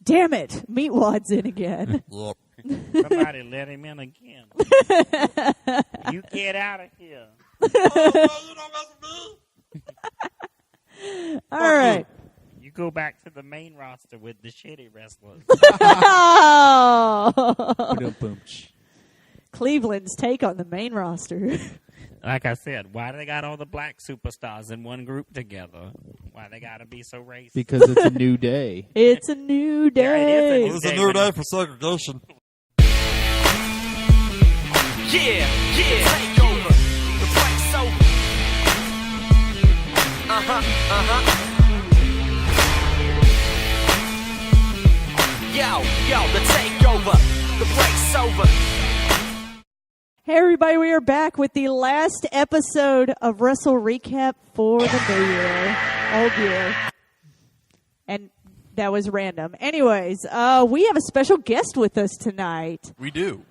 Damn it. Meatwad's in again. Yep. Somebody let him in again. You get out of here. All right. You go back to the main roster with the shitty wrestlers. Oh. Cleveland's take on the main roster. Like I said, why they got all the black superstars in one group together? Why they got to be so racist? Because it's a new day. It's a new day. It's a new day for segregation. Yeah, take over. The fight's over. Yo, the takeover. The fight's over. Hey everybody, we are back with the last episode of Wrestle Recap for the new year. Old year. And that was random. Anyways, we have a special guest with us tonight. We do.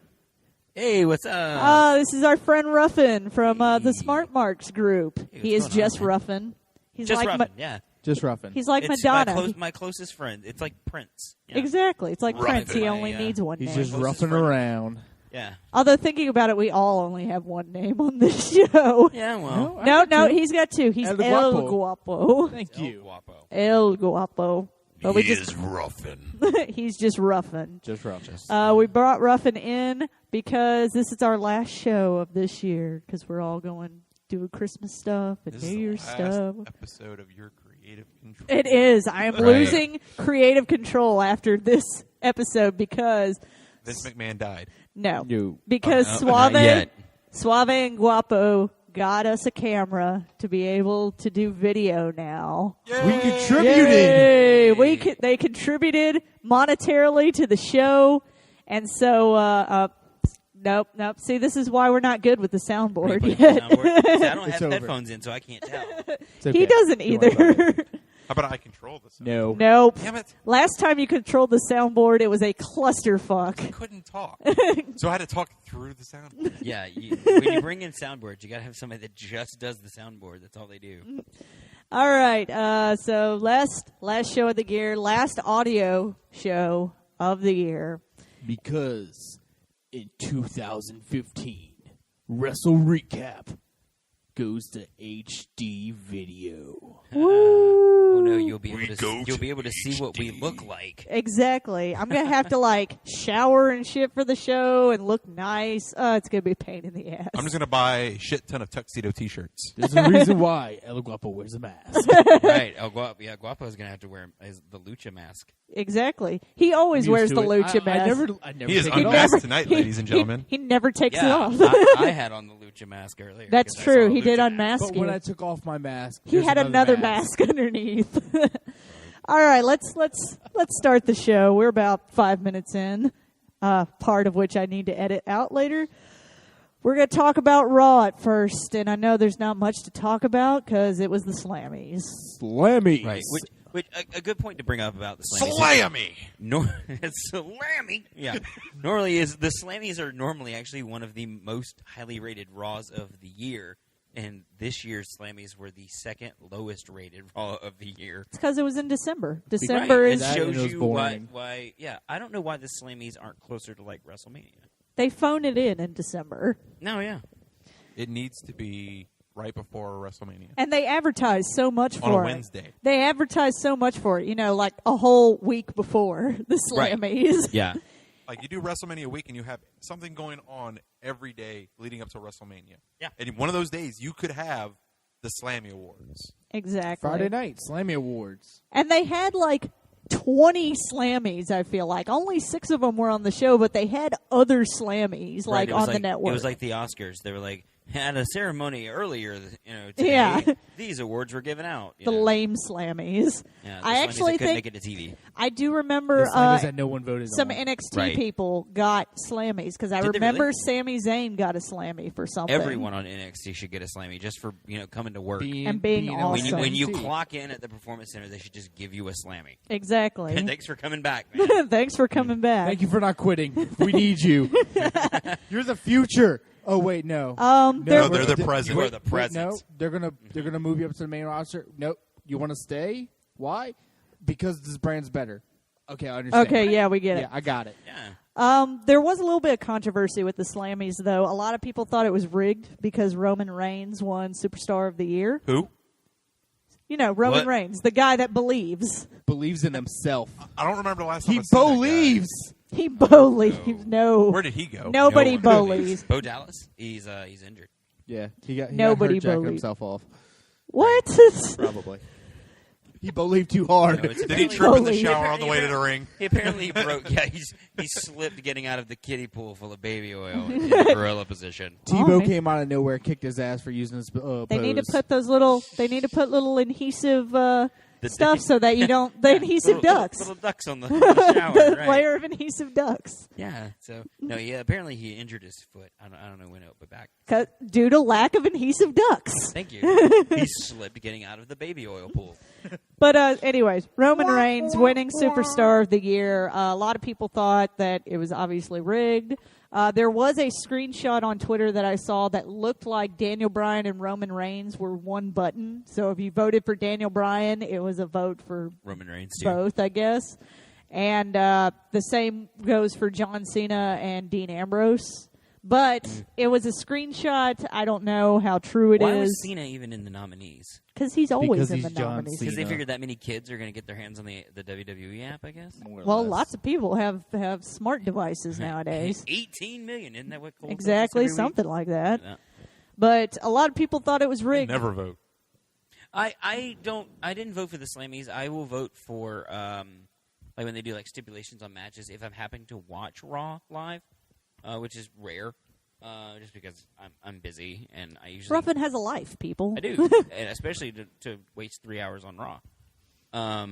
Hey, what's up? This is our friend Ruffin from the Smart Marks group. He is just Ruffin. He's Just like Ruffin, yeah. Just Ruffin. He's like It's Madonna. my closest friend. It's like Prince. Yeah. Exactly. It's like Ruffin. Prince. He only Yeah. needs one He's name. just Closest roughing friend. around. Yeah. Although thinking about it, we all only have one name on this show. Yeah, well. No, he's got two. He's El El Guapo. Guapo. Thank El you. Guapo. El Guapo. But we just Ruffin. he's just Ruffin. Just Ruffin. We brought Ruffin in because this is our last show of this year because we're all going doing Christmas stuff and This New is Year's the last stuff. episode of your creative control. It is. I am Right. losing creative control after this episode because Vince McMahon died. no, No. because not yet. Suave and Guapo got us a camera to be able to do video now. We contributed. Yay! They contributed monetarily to the show, and so nope. See, this is why we're not good with the soundboard See, yet. I don't It's have over. headphones in, so I can't tell. It's okay. He doesn't Don't worry about either. it. How about I control this? No. Nope. Damn it. Last time you controlled the soundboard, it was a clusterfuck. I couldn't talk. So I had to talk through the sound. Yeah, when you bring in soundboards, you got to have somebody that just does the soundboard. That's all they do. All right. So last show of the year, last audio show of the year. Because in 2015, Wrestle Recap goes to HD video. Oh no, you'll be We able go to to see what we HD. look like. Exactly. I'm going to have to, shower and shit for the show and look nice. It's going to be a pain in the ass. I'm just going to buy a shit ton of tuxedo t-shirts. There's a reason why El Guapo wears a mask. Right? Guapo's gonna have to wear the lucha mask. Exactly. He always I'm wears used the to it. lucha mask. I never He is take it off. unmasked tonight, ladies and gentlemen. He never takes it Yeah, off. I had on the lucha mask earlier. That's because I true. saw a He did lucha unmask But you. when I took off my mask, He there's had another mask underneath. All right, let's start the show. We're about 5 minutes in, part of which I need to edit out later. We're going to talk about Raw at first, and I know there's not much to talk about because it was the Slammies. Slammy. Right. Which a good point to bring up about the Slammies. Slammy! It's Slammy. Yeah. The Slammies are normally actually one of the most highly rated Raws of the year. And this year's Slammies were the second lowest rated Raw of the year. It's because it was in December. December Right. is... It That shows was you boring. why. Yeah, I don't know why the Slammies aren't closer to like WrestleMania. They phone it in December. No, yeah. It needs to be right before WrestleMania. And they advertise so much On a for it. Wednesday. They advertise so much for it, like a whole week before the Right. Slammies. Yeah. Like, you do WrestleMania week and you have something going on every day leading up to WrestleMania. Yeah. And one of those days, you could have the Slammy Awards. Exactly. Friday night, Slammy Awards. And they had 20 Slammies, I feel like. Only 6 of them were on the show, but they had other Slammies, Right, it was on the network. It was like the Oscars. They were like, had a ceremony earlier, today. Yeah. These awards were given out. the lame Slammies. Yeah, the I Slammies actually that couldn't think make it to TV. I do remember The Slammies that no one voted some on. NXT Right. people got Slammies because I Did they remember really? Sami Zayn got a Slammy for something. Everyone on NXT should get a Slammy just for coming to work. being on When you NXT. clock in at the Performance Center, they should just give you a Slammy. Exactly. Thanks for coming back, man. Thanks for coming back. Thank you for not quitting. We need you. You're the future. Oh wait, no. No, they're the present. You are the Wait, present. no, they're gonna move you up to the main roster. Nope. You want to stay? Why? Because this brand's better. Okay, I understand. Okay, yeah, we get it. Yeah, I got it. Yeah. There was a little bit of controversy with the Slammies, though. A lot of people thought it was rigged because Roman Reigns won Superstar of the Year. Who? You know, Roman What? Reigns, the guy that believes. Believes in himself. I don't remember the last time He I seen that guy. believes. He believes. No. Where did he go? Nobody No one believes. Bo Dallas, he's injured. Yeah, he got Nobody hurt jacking believes. himself off. What? Probably. He believed too hard. No, it's Did he apparently- trip in the Holy- shower on the way to the ring? He apparently broke. Yeah, he slipped getting out of the kiddie pool full of baby oil in the gorilla position. Tebow man. came out of nowhere, kicked his ass for using his They need to pose. put those little. They need to put little adhesive stuff The- so that you don't. The adhesive ducks. Little ducks on the shower. The right. layer of adhesive ducks. Yeah. So no, yeah. Apparently he injured his foot. I don't know when it but back. Due to lack of adhesive ducks. Thank you. He slipped getting out of the baby oil pool. But anyways, Roman Reigns winning Superstar of the Year. A lot of people thought that it was obviously rigged. There was a screenshot on Twitter that I saw that looked like Daniel Bryan and Roman Reigns were one button. So if you voted for Daniel Bryan, it was a vote for Roman Reigns too. both, I guess. And the same goes for John Cena and Dean Ambrose. But it was a screenshot. I don't know how true it Why was is. Cena even in the nominees? Because he's always Because in he's the John nominees. Because they Cena. figured that many kids are going to get their hands on the WWE app, I guess. More or Well, less. lots of people have smart devices nowadays. 18 million, isn't that what Cole Exactly, tells us every week? something like that. Yeah. But a lot of people thought it was rigged. Never vote. I didn't vote for the Slammies. I will vote for like when they do like stipulations on matches if I'm happening to watch Raw live, which is rare, just because I'm busy and I usually Ruffin has a life, people. I do, and especially to waste 3 hours on Raw.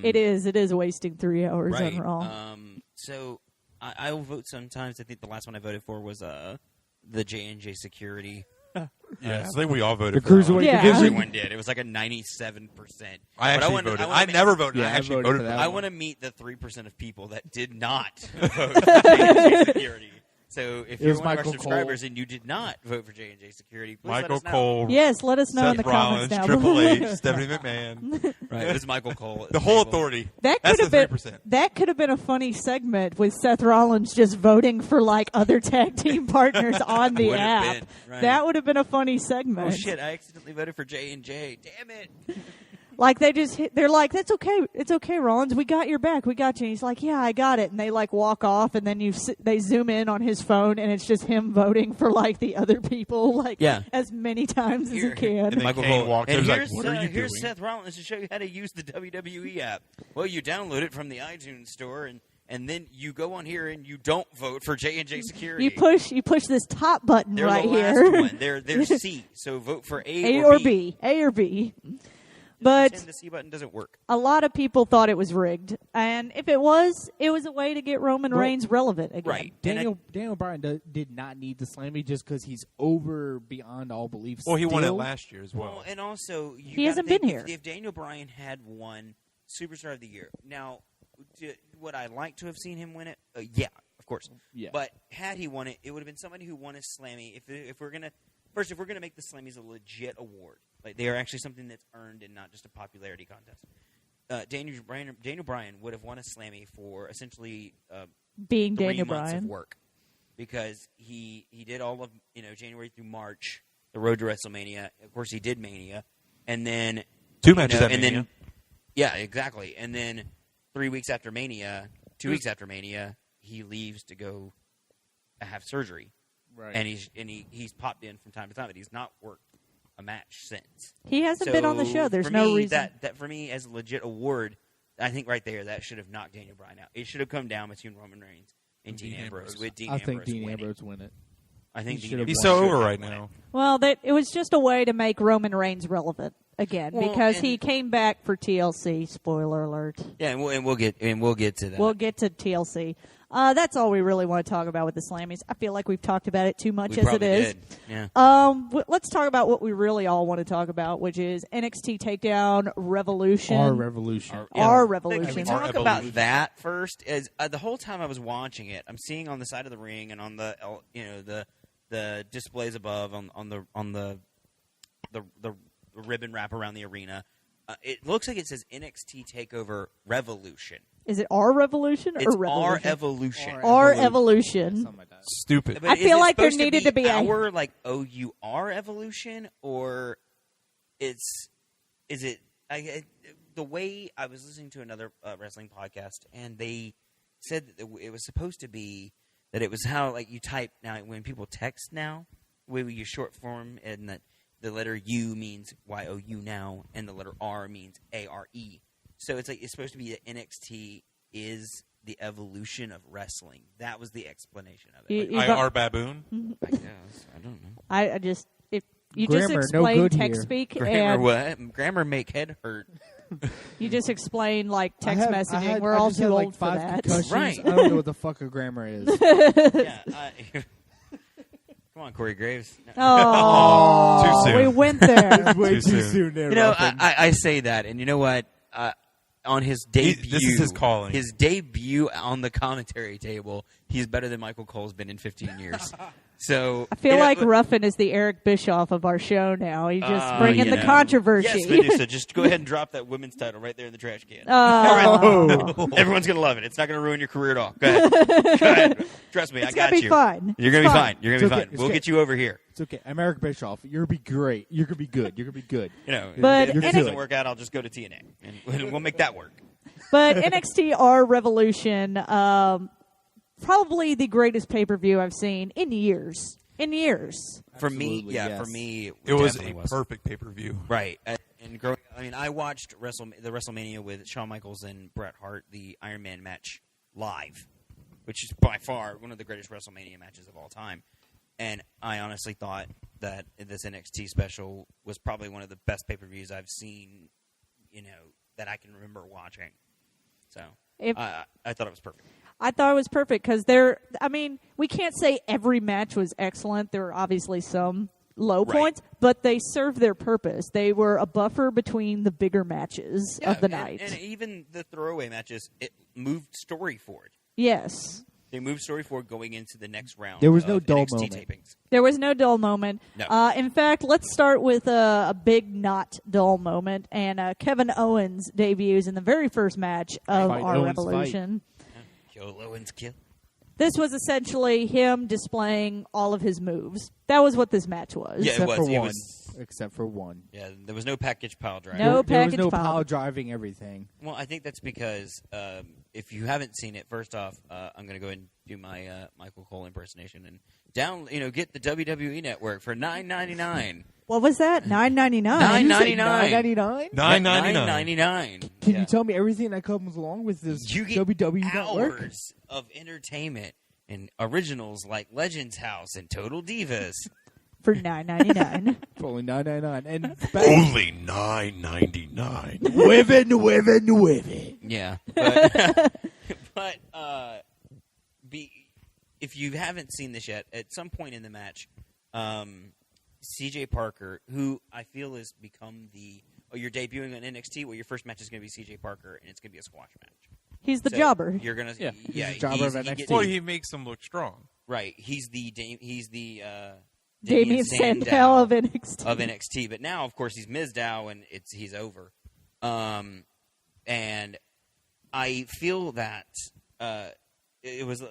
It is wasting 3 hours Right. on Raw. So I will vote sometimes. I think the last one I voted for was the J&J security. Yeah, I think we all voted The for that Cruiserweight one. Yeah. division. Everyone did. It was like a 97%. I But actually voted. wanna I make- never voted. Yeah, I I actually voted voted for for that that. I one. want to meet the 3% of people that did not vote for J&J security. So if It you're was one of our Michael subscribers and you did not vote for J&J security, please let Michael us know. Cole, Yes, let us know in Seth the comments Rollins, down Triple below. H, Stephanie McMahon, Right, it was Michael Cole. the whole authority. That That's could the have been 3%. that could have been a funny segment with Seth Rollins just voting for like other tag team partners on the Would have app. been, right. That would have been a funny segment. Oh shit! I accidentally voted for J&J. Damn it! Like they're like, that's okay, it's okay, Rollins, we got your back, we got you. And he's like, yeah, I got it. And they like walk off, and then they zoom in on his phone, and it's just him voting for like the other people, like Yeah. as many times as he Here. can. And then Michael Kane Cole walked in and and was here's, like, "What are you here's doing?" Seth Rollins to show you how to use the WWE app. Well, you download it from the iTunes store, and then you go on here and you don't vote for J&J security. You push this top button They're right the last here. one. They're C. So vote for A or B. A or B. But Pretend the C button doesn't work. a lot of people thought it was rigged, and if it was a way to get Roman Well, Reigns relevant again. Right. And Daniel Bryan did not need the Slammy just because he's over beyond all belief. Well, he won it still. last year as well. Well, and also you He gotta hasn't think been here. If Daniel Bryan had won Superstar of the Year, now would I like to have seen him win it? Yeah, of course. Yeah. But had he won it, it would have been somebody who won a Slammy. If we're gonna make the Slammys a legit award, like they are actually something that's earned and not just a popularity contest. Daniel Bryan would have won a Slammy for essentially Being 3 Daniel months Bryan. of work because he did all of January through March, the road to WrestleMania. Of course, he did Mania, and then 2 matches at and Mania. then yeah, exactly. And then 3 weeks after Mania, 2 weeks after Mania, he leaves to go have surgery, Right. and he's popped in from time to time, but he's not worked a match since. He hasn't been on the show. There's for no me, reason. that for me as a legit award, I think right there that should have knocked Daniel Bryan out. It should have come down between Roman Reigns and Dean Ambrose. With Dean I Ambrose think Dean winning. Ambrose win it. I think He Dean should have Ambrose He's so should over have right won it. now. Well, it was just a way to make Roman Reigns relevant again Well, because and- he came back for TLC. Spoiler alert. Yeah, and we'll get to that. We'll get to TLC. That's all we really want to talk about with the Slammies. I feel like we've talked about it too much we as it probably is. did. Yeah. Let's talk about what we really all want to talk about, which is NXT Takedown Revolution. Our revolution. Our Can Revolution. we Our talk about evolution. that first? As the whole time I was watching it, I'm seeing on the side of the ring and on the the displays above on the ribbon wrap around the arena. It looks like it says NXT Takeover Revolution. Is it our Revolution or It's Revolution? our Evolution. Our Evolution. Something like that. Stupid. But I is feel it like there supposed needed to be a- our like OUR Evolution, or is it? The way I was listening to another wrestling podcast, and they said that it was supposed to be that it was how like you type now when people text now, where we use short form, and that the letter U means YOU now, and the letter R means ARE. So it's like it's supposed to be that NXT is the evolution of wrestling. That was the explanation of it. You- IR baboon. I guess I don't know. I just if you Grammar, just no explain good text here. speak Grammar and what? Grammar make head hurt. you just explain like I text have- messaging. I We're all just too had, old like, for 5 that. concussions. Right. I don't know what the fuck a grammar is. Yeah. Come on, Corey Graves. Oh, Too soon. we went there. Way Too too soon. soon there, You know, Ruffin. I say that, and you know what? On his debut, this is his calling. His debut on the commentary table, he's better than Michael Cole's been in 15 years. So I feel you know, like Ruffin is the Eric Bischoff of our show now. He's just bringing you the know. controversy. Yes, Medusa, just go ahead and drop that women's title right there in the trash can. Oh. Everyone's gonna love it. It's not gonna ruin your career at all. Go ahead. Go ahead. Trust me, It's I got gonna be you. fine. You're gonna It's be fine. fine. You're gonna be It's okay. fine. It's We'll okay. get you over here. It's okay. I'm Eric Bischoff. You're gonna be great. You're gonna be good. You're gonna be good. You know, But if it NXT doesn't work out, I'll just go to TNA, and we'll make that work. But NXT R Revolution, probably the greatest pay-per-view I've seen in years. In years. For me, Absolutely, yeah, yes. for me, It was a definitely perfect pay-per-view. right. And growing, I mean, I watched the WrestleMania with Shawn Michaels and Bret Hart, the Iron Man match live, which is by far one of the greatest WrestleMania matches of all time. And I honestly thought that this NXT special was probably one of the best pay-per-views I've seen, you know, that I can remember watching. So I thought it was perfect. I thought it was perfect because we can't say every match was excellent. There were obviously some low Right. points, but they served their purpose. They were a buffer between the bigger matches of the night. And even the throwaway matches, it moved story forward. Yes. They moved story forward going into the next round. There was no of dull NXT moment. tapings. There was no dull moment. No. In fact, let's start with a big not dull moment. And Kevin Owens debuts in the very first match of Fight, our Owens Revolution. Kill Owens, kill. This was essentially him displaying all of his moves. That was what this match was. Yeah, Except it for was. It one. was. Except for one. Yeah, there was no package pile driver. No There was package no pile. pile driving everything. Well, I think that's because if you haven't seen it, first off, I'm going to go ahead and do my Michael Cole impersonation and get the WWE Network for $9.99. What was that? $9.99. $9.99. $9.99? $9.99. Can you tell me everything that comes along with this You get WWE Network? hours of entertainment and originals like Legends House and Total Divas. For $9.99. For only $9.99. And Only $9.99. women. Yeah, but if you haven't seen this yet, at some point in the match, CJ Parker, who I feel has become you're debuting on NXT. Well, your first match is going to be CJ Parker, and it's going to be a squash match. He's the So jobber. You're gonna, Yeah, yeah, he's the jobber of he NXT. gets- Well, he makes him look strong. right. He's the Damien Sandow of NXT. of NXT. But now, of course, he's Mizdow, and he's over. And I feel that it was.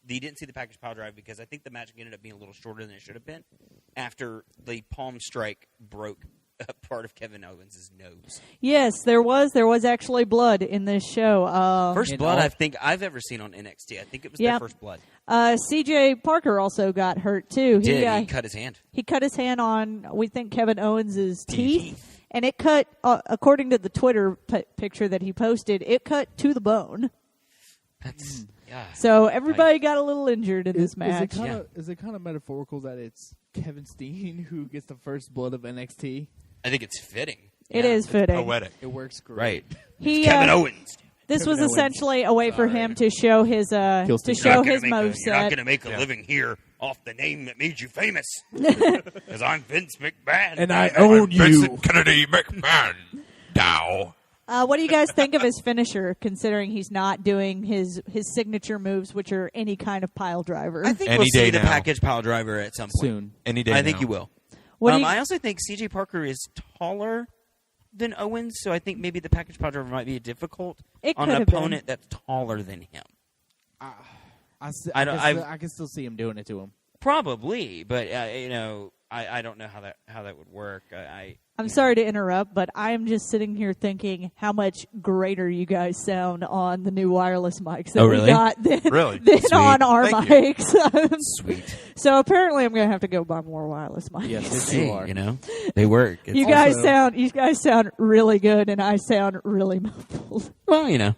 He didn't see the package pile drive because I think the match ended up being a little shorter than it should have been after the palm strike broke a part of Kevin Owens' nose. Yes, there was actually blood in this show. First in blood all- I think I've ever seen on NXT. I think it was Yeah. their first blood. CJ Parker also got hurt too. He cut his hand. He cut his hand on, we think, Kevin Owens' teeth. And it cut, according to the Twitter picture that he posted, it cut to the bone. That's yeah. So everybody got a little injured in this match. Is it kind of metaphorical that it's Kevin Steen who gets the first blood of NXT? I think it's fitting. It Yeah. is fitting. Poetic. It works great. Right. He, Kevin Owens. This was Kevin Owens. essentially a way for him to show his Kill Steve. You're not his gonna make You're not going moveset. to make a living here off the name that made you famous. Because I'm Vince McMahon. And I own you. Vincent Kennedy McMahon. Dow. What do you guys think of his finisher, considering he's not doing his signature moves, which are any kind of pile driver? I think Any we'll see day the now. package pile driver at some point. Soon. Any day I think now. you will. What do you- I also think CJ Parker is taller than Owens, so I think maybe the package power driver might be difficult It on could an have been. opponent that's taller than him. I can still see him doing it to him. Probably, but I don't know how that would work. I'm sorry to interrupt, but I'm just sitting here thinking how much greater you guys sound on the new wireless mics that Oh, we really? got than, Really? than Sweet. on our Thank you. mics. Sweet. So apparently I'm going to have to go buy more wireless mics. Yes, Hey, you are. they work. It's You guys sound really good, and I sound really muffled. well,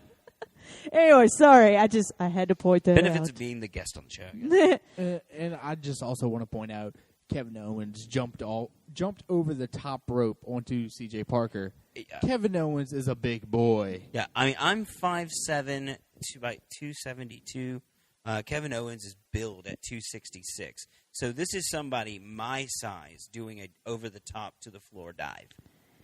Anyway, sorry, I had to point that benefits out. of being the guest on the show. And I just also want to point out Kevin Owens jumped over the top rope onto C.J. Parker. Yeah. Kevin Owens is a big boy. Yeah, I mean, I'm 5'7", about 272. Kevin Owens is billed at 266. So this is somebody my size doing a over-the-top to the floor dive.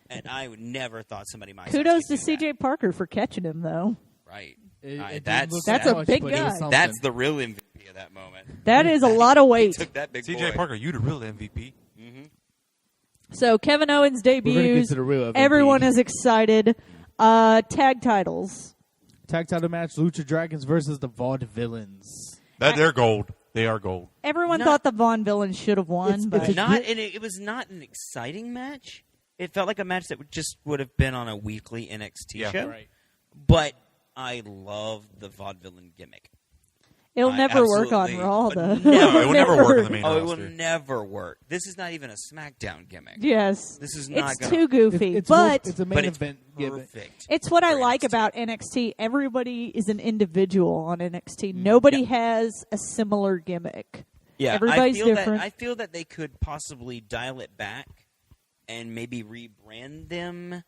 And I would never thought somebody my size Kudos could to do that. C.J. Parker for catching him, though. Right. It didn't That's look That's like a much, big but it was guy. something. That's the real MVP of that moment. That is a lot of He weight. took that big CJ boy. Parker, you the real MVP. So Kevin Owens We're gonna get debuts. to the real MVP. Everyone is excited. Tag titles. Tag title match: Lucha Dragons versus the Vaudevillains. They're gold. They are gold. Everyone Not- thought the Von Villains should have won, It's but Not, and it was not an exciting match. It felt like a match that would have been on a weekly NXT Yeah. show. Right. But I love the vaudevillain gimmick. it'll I never work on absolutely- Raw, but though. never. It will never work on the main Oh, it roster. will never work. This is not even a SmackDown gimmick. Yes. This is not It's gonna- too goofy, It's but it's a main But it's event gimmick. perfect. it's what I for like NXT. about NXT. Everybody is an individual on NXT. Nobody has a similar gimmick. Yeah, Everybody's I feel different. I feel that they could possibly dial it back and maybe rebrand them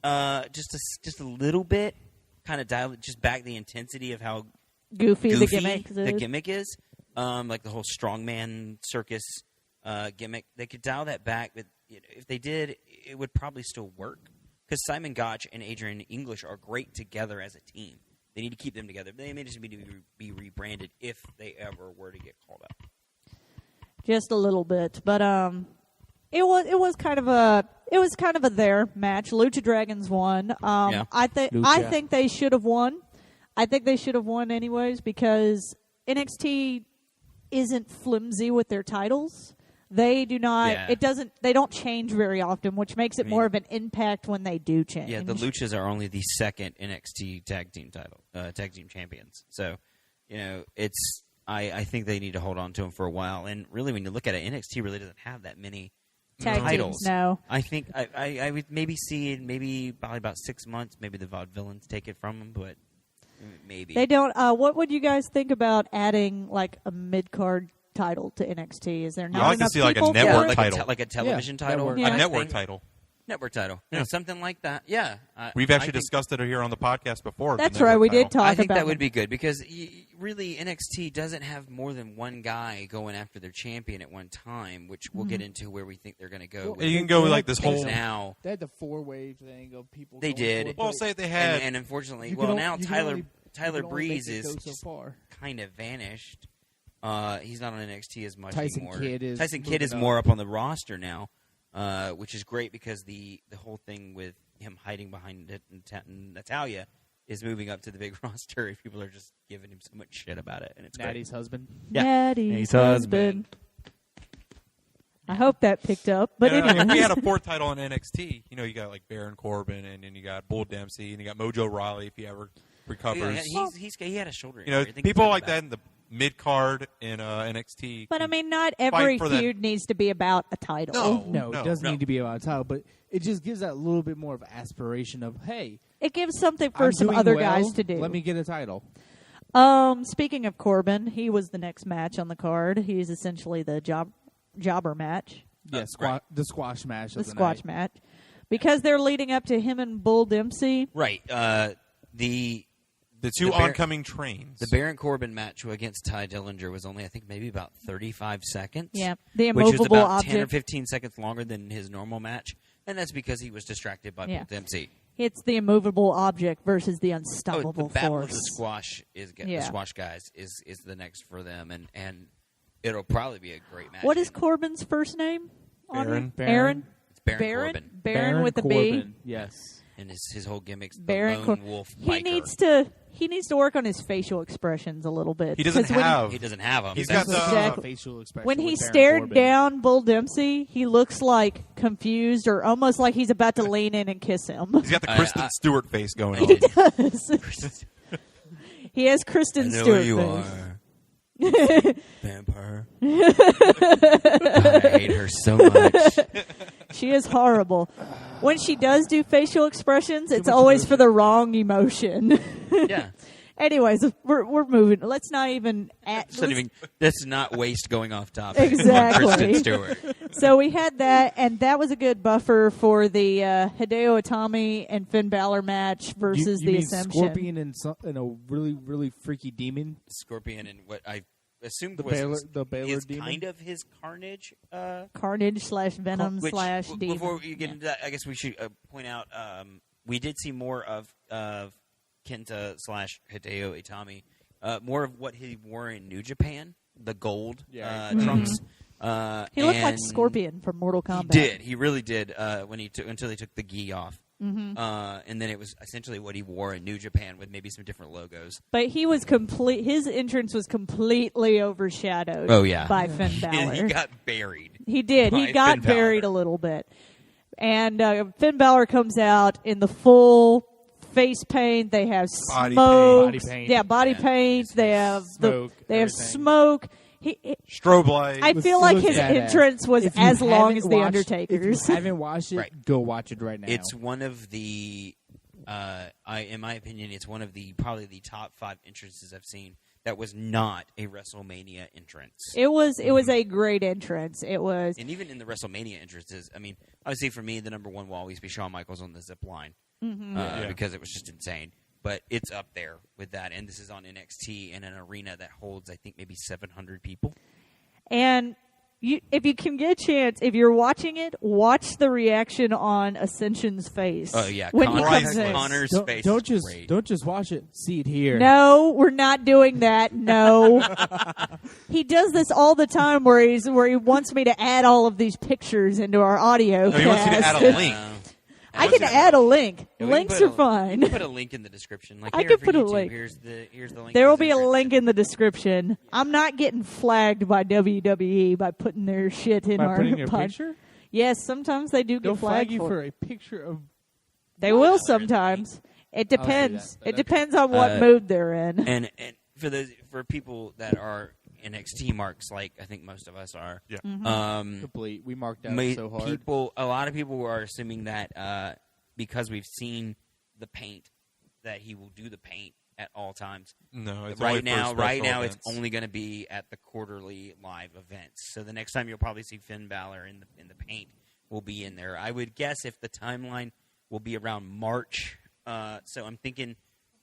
just a little bit, kind of dial it just back the intensity of how Goofy, goofy the gimmick is. like the whole strongman circus gimmick. They could dial that back, but if they did, it would probably still work because Simon Gotch and Adrian English are great together as a team. They need to keep them together. They may just need to be rebranded if they ever were to get called up. Just a little bit, but it was kind of a their match. Lucha Dragons won. Yeah. I Lucha. think they should have won. I think they should have won anyways because NXT isn't flimsy with their titles. They do not. Yeah. They don't change very often, which makes it more of an impact when they do change. Yeah, the Luchas are only the second NXT tag team champions. So, it's. I think they need to hold on to them for a while. And really, when you look at it, NXT really doesn't have that many Tag titles. teams, no. I think I would maybe see it maybe probably about 6 months. Maybe the Vaudevillains take it from them, but maybe They don't. What would you guys think about adding like a mid card title to NXT? Is there not I like to enough see, like, a people for network it? title. like a television title, network. Yeah. A I network think- title. network title, Yeah. something like that. Yeah, We've I actually think- discussed it here on the podcast before. the That's right. network We did title. talk I think about that would it. be good because really NXT doesn't have more than one guy going after their champion at one time, which we'll get into where we think they're going to go. Well, with You can go with, like, this things whole- now. They had the 4-way thing of people. They going did. for it, Well, but say if they had. And unfortunately, you well can now only- you can Tyler only- you Tyler can only make Breeze it is go so far. kind of vanished. He's not on NXT as much Tyson anymore. Kidd is Tyson Kidd moving is up. more up on the roster now, which is great because the whole thing with him hiding behind Natalia is moving up to the big roster. If people are just giving him so much shit about it, and it's great. Natty's husband. Yeah. Natty's Natty's husband. I hope that picked up. But And, like, if we anyways. had a fourth title in NXT, you got like Baron Corbin, and then you got Bull Dempsey, and you got Mojo Rawley if he ever recovers. He had a shoulder You know, injury. I think people he's like coming that in the mid card in NXT. But I can mean, not every for that- feud needs to be about a title. No. No, it doesn't no. need to be about a title, but it just gives that little bit more of aspiration of, hey, It gives something for I'm some doing other well, guys to do. Let me get a title. Speaking of Corbin, he was the next match on the card. He's essentially the jobber match, Yeah, right. the squash match. the of the squash night. match, because they're leading up to him and Bull Dempsey. Right. The two the Bar- oncoming trains. The Baron Corbin match against Ty Dillinger was only, I think, maybe about 35 seconds. Yeah, the which is immovable about 10 or object. 15 seconds longer than his normal match, and that's because he was distracted by Yeah. Bull Dempsey. It's the immovable object versus the Oh, unstoppable the battle force. of the squash the Yeah. squash guys is the next for them, and it'll probably be a great match. What is Corbin's first name? on Baron. here? Aaron. It's Baron with the B. Corbin. Yes. And his whole gimmick's the Baron lone wolf biker. He needs to work on his facial expressions a little bit. He doesn't 'Cause when have. He doesn't have them. He's got the Exactly. Facial expression When he with Baron stared Corbin. down Bull Dempsey, he looks like confused or almost like he's about to lean in and kiss him. He's got the Kristen Stewart face going on. He does. He has Kristen I know Stewart where you face. are. Vampire. I hate her so much. She is horrible. When she does do facial expressions, it's much always emotion. for the wrong emotion. Yeah. Anyways, we're moving. Let's not even. Let's not waste going off topic. Exactly. Kristen Stewart. So we had that, and that was a good buffer for the Hideo Itami and Finn Balor match versus you the mean Ascension. Scorpion and a really, really freaky demon. Scorpion and what I assumed The was Baylor his demon? kind of his Carnage. Carnage / Venom Which, / Demon. Before we get into that, I guess we should point out we did see more of Kenta / Hideo Itami, more of what he wore in New Japan, the gold trunks. He looked like and Scorpion from Mortal Kombat. He did. He really did. Until he took the gi off, and then it was essentially what he wore in New Japan with maybe some different logos. But he was complete. His entrance was completely overshadowed. Oh, yeah. By Finn Balor. He got buried. He did. He by got Finn Balor. buried a little bit. And Finn Balor comes out in the full face paint. They have Body smoke. paint. Body paint. Yeah, body Yeah. paint. They have Smoke, They have everything. smoke. Strobe light. I feel like his badass. entrance was If you as long haven't as The watched- Undertaker's. If you haven't watched it, Right. go watch it right now. It's one of the, in my opinion, it's one of the probably the top 5 entrances I've seen that was not a WrestleMania entrance. It was a great entrance. It was. And even in the WrestleMania entrances, I mean, obviously for me, the number one will always be Shawn Michaels on the zip line because it was just insane. But it's up there with that, and this is on NXT in an arena that holds, I think, maybe 700 people. And if you can get a chance, if you're watching it, watch the reaction on Ascension's face. Oh yeah, when he Connor's comes in. Connor's face don't is just great. don't just watch it. See it here. No, we're not doing that. No, he does this all the time, where he wants me to add all of these pictures into our audio. No, he wants you to cast. add a link. I can add a link. Yeah, we can Links put are a- fine. We can put a link in the description. Like I here could for put a YouTube, link. Here's the link. There will in the be a description. link in the description. I'm not getting flagged by WWE by putting their shit in By our putting a pod- picture, Yes, sometimes they do they'll get flag flagged you for for a picture of. They will sometimes. It that, depends. but It okay. depends on what mood they're in. And for people that are NXT marks, like I think most of us are. Yeah. Complete. We marked out Ma- so hard. A lot of people are assuming that because we've seen the paint, that he will do the paint at all times. No, it's Right only for now, special it's events. only going to be at the quarterly live events. So the next time you'll probably see Finn Balor in the paint will be in there. I would guess if the timeline will be around March. So I'm thinking,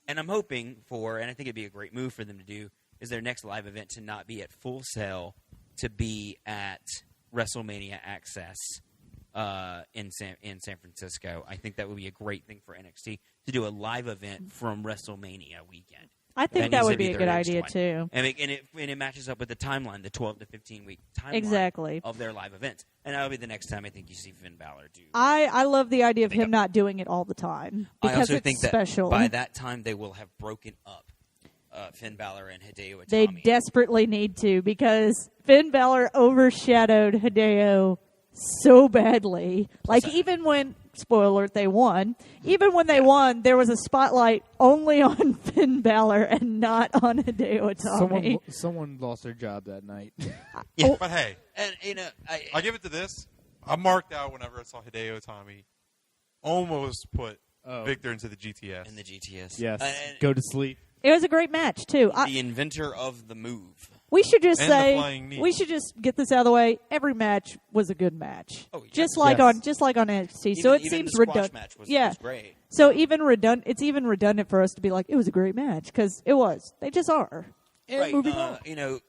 and I'm hoping for, and I think it'd be a great move for them to do, is their next live event to not be at Full Sail, to be at WrestleMania Access in San Francisco. I think that would be a great thing for NXT to do a live event from WrestleMania weekend. I think that needs would to be a their good next idea one. too. And it matches up with the timeline, the 12 to 15 week timeline Exactly. of their live events. And that'll be the next time I think you see Finn Balor do. I love the idea of him not doing it all the time because I also it's think that special. by that time they will have broken up Finn Balor and Hideo Itami. They desperately need to, because Finn Balor overshadowed Hideo so badly. Like, even when, spoiler alert, they won, even when they won, there was a spotlight only on Finn Balor and not on Hideo Itami. Someone lost their job that night. Yeah. But hey, And I give it to this. I marked out whenever I saw Hideo Itami almost put Victor into the GTS. in the GTS. Yes. And Go to sleep. It was a great match, too. the inventor of the move. We should just And the say, flying knee. we should just get this out of the way. Every match was a good match. Oh, yeah. Just like Yes. on NXT. So it Even seems the squash redundant. match was great. So it's even redundant for us to be like, it was a great match, because it was. They just are. And Right. moving on.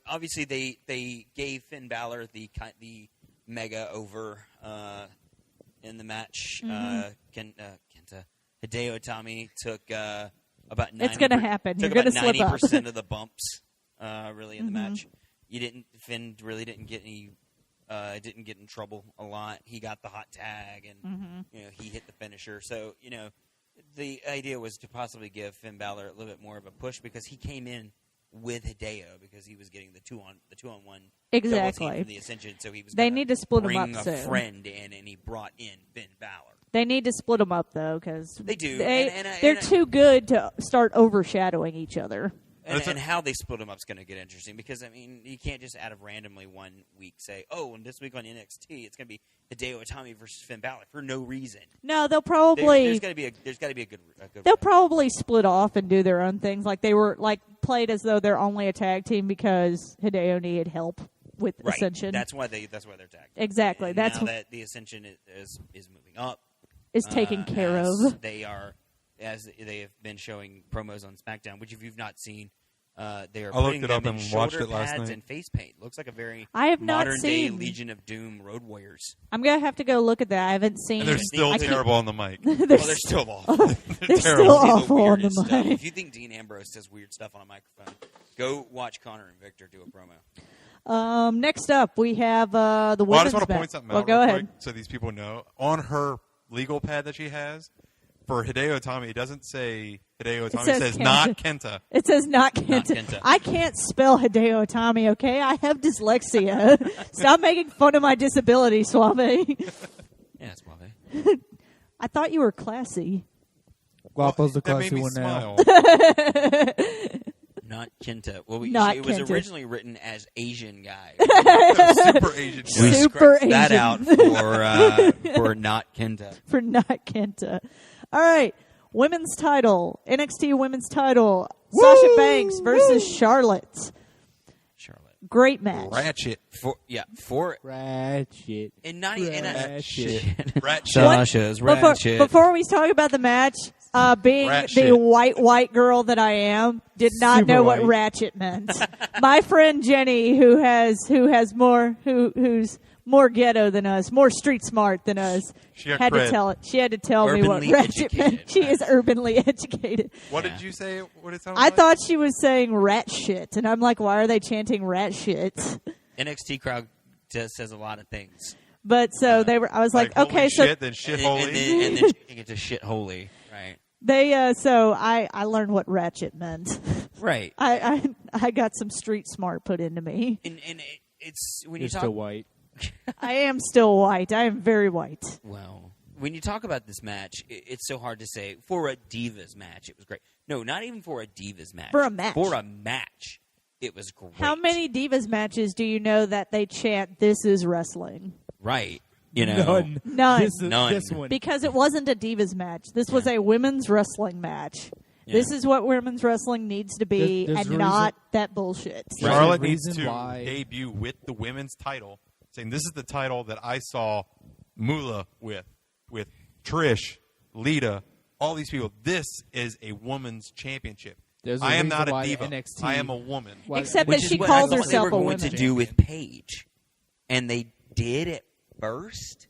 Obviously they gave Finn Balor the mega over in the match. Kenta Hideo Itami took about 90%. It's gonna happen. Took You're gonna about slip up. 90% of the bumps really in the match. Finn really didn't get any Didn't get in trouble a lot. He got the hot tag, and he hit the finisher. So the idea was to possibly give Finn Balor a little bit more of a push because he came in with Hideo because he was getting the two on one exactly double team from the Ascension. So he was. They need to split them up bring soon. a friend in, and he brought in Finn Balor. They need to split them up though, because they do. They're too good to start overshadowing each other. And how they split them up is going to get interesting because you can't just out of randomly one week say, and this week on NXT it's going to be Hideo Itami versus Finn Balor for no reason. No, they'll probably there's got to be a good. They'll probably split off and do their own things. Like they were played as though they're only a tag team because Hideo needed help with Ascension. That's why they're tag. Exactly. And now that the Ascension is moving up, is taken care of. They are, as they have been showing promos on SmackDown, which if you've not seen. They are putting them in shoulder pads and face paint. Looks like a very modern-day Legion of Doom Road Warriors. I'm going to have to go look at that. I haven't seen. And they're still terrible on the mic. They're still awful. They're still awful on the mic. mic. If you think Dean Ambrose does weird stuff on a microphone, go watch Connor and Victor do a promo. Next up, we have the women's I just want to point something out go real ahead. quick so these people know. On her legal pad that she has, for Hideo Itami, it doesn't say Hideo Itami. It says not Kenta. It says not Kenta. Not Kenta. I can't spell Hideo Itami, okay? I have dyslexia. Stop making fun of my disability, Suave. Yeah, Suave. I thought you were classy. Guapo's the That made classy me one now. smile. Not Kenta. Well, it was Kenta. originally written as Asian guy. Super Asian. We Super scratched that Asian. out for not Kenta. For not Kenta. All right. Women's title. NXT women's title. Sasha Banks versus Charlotte. Great match. Ratchet. Ratchet. And not Ratchet. Ratchet. Sasha's Ratchet. Before we talk about the match, being Ratchet. the white girl that I am, did not Super know what white. ratchet meant. My friend Jenny, who's more ghetto than us, more street smart than us, She got had to cred. tell it. She had to tell me what Urbanly ratchet meant. educated. She is urbanly educated. What did you say? What it sounded I like? thought she was saying rat shit, and I'm like, why are they chanting rat shit? NXT crowd says a lot of things. But so they were. I was like, holy okay, so shit, then shit holy. And then you get to shit holy, right? they. So I learned what ratchet meant. Right. I got some street smart put into me. And it's when You're you talk. still white. I am still white. I am very white. Well, when you talk about this match, it's so hard to say. For a Divas match, it was great. No, not even for a Divas match. For a match. For a match, it was great. How many Divas matches do you know that they chant, "This is wrestling"? Right. You know. None. None. This one. Because it wasn't a Divas match. This was a women's wrestling match. Yeah. This is what women's wrestling needs to be, There's and a not that bullshit. Right. Charlotte There's a needs reason to why- debut with the women's title, saying this is the title that I saw Moolah with Trish, Lita, all these people. This is a woman's championship. There's a I am reason not a why diva. NXT I am a woman. Why- Except Which that is she what calls I thought herself they a were going woman. to do with Paige, and they did at first.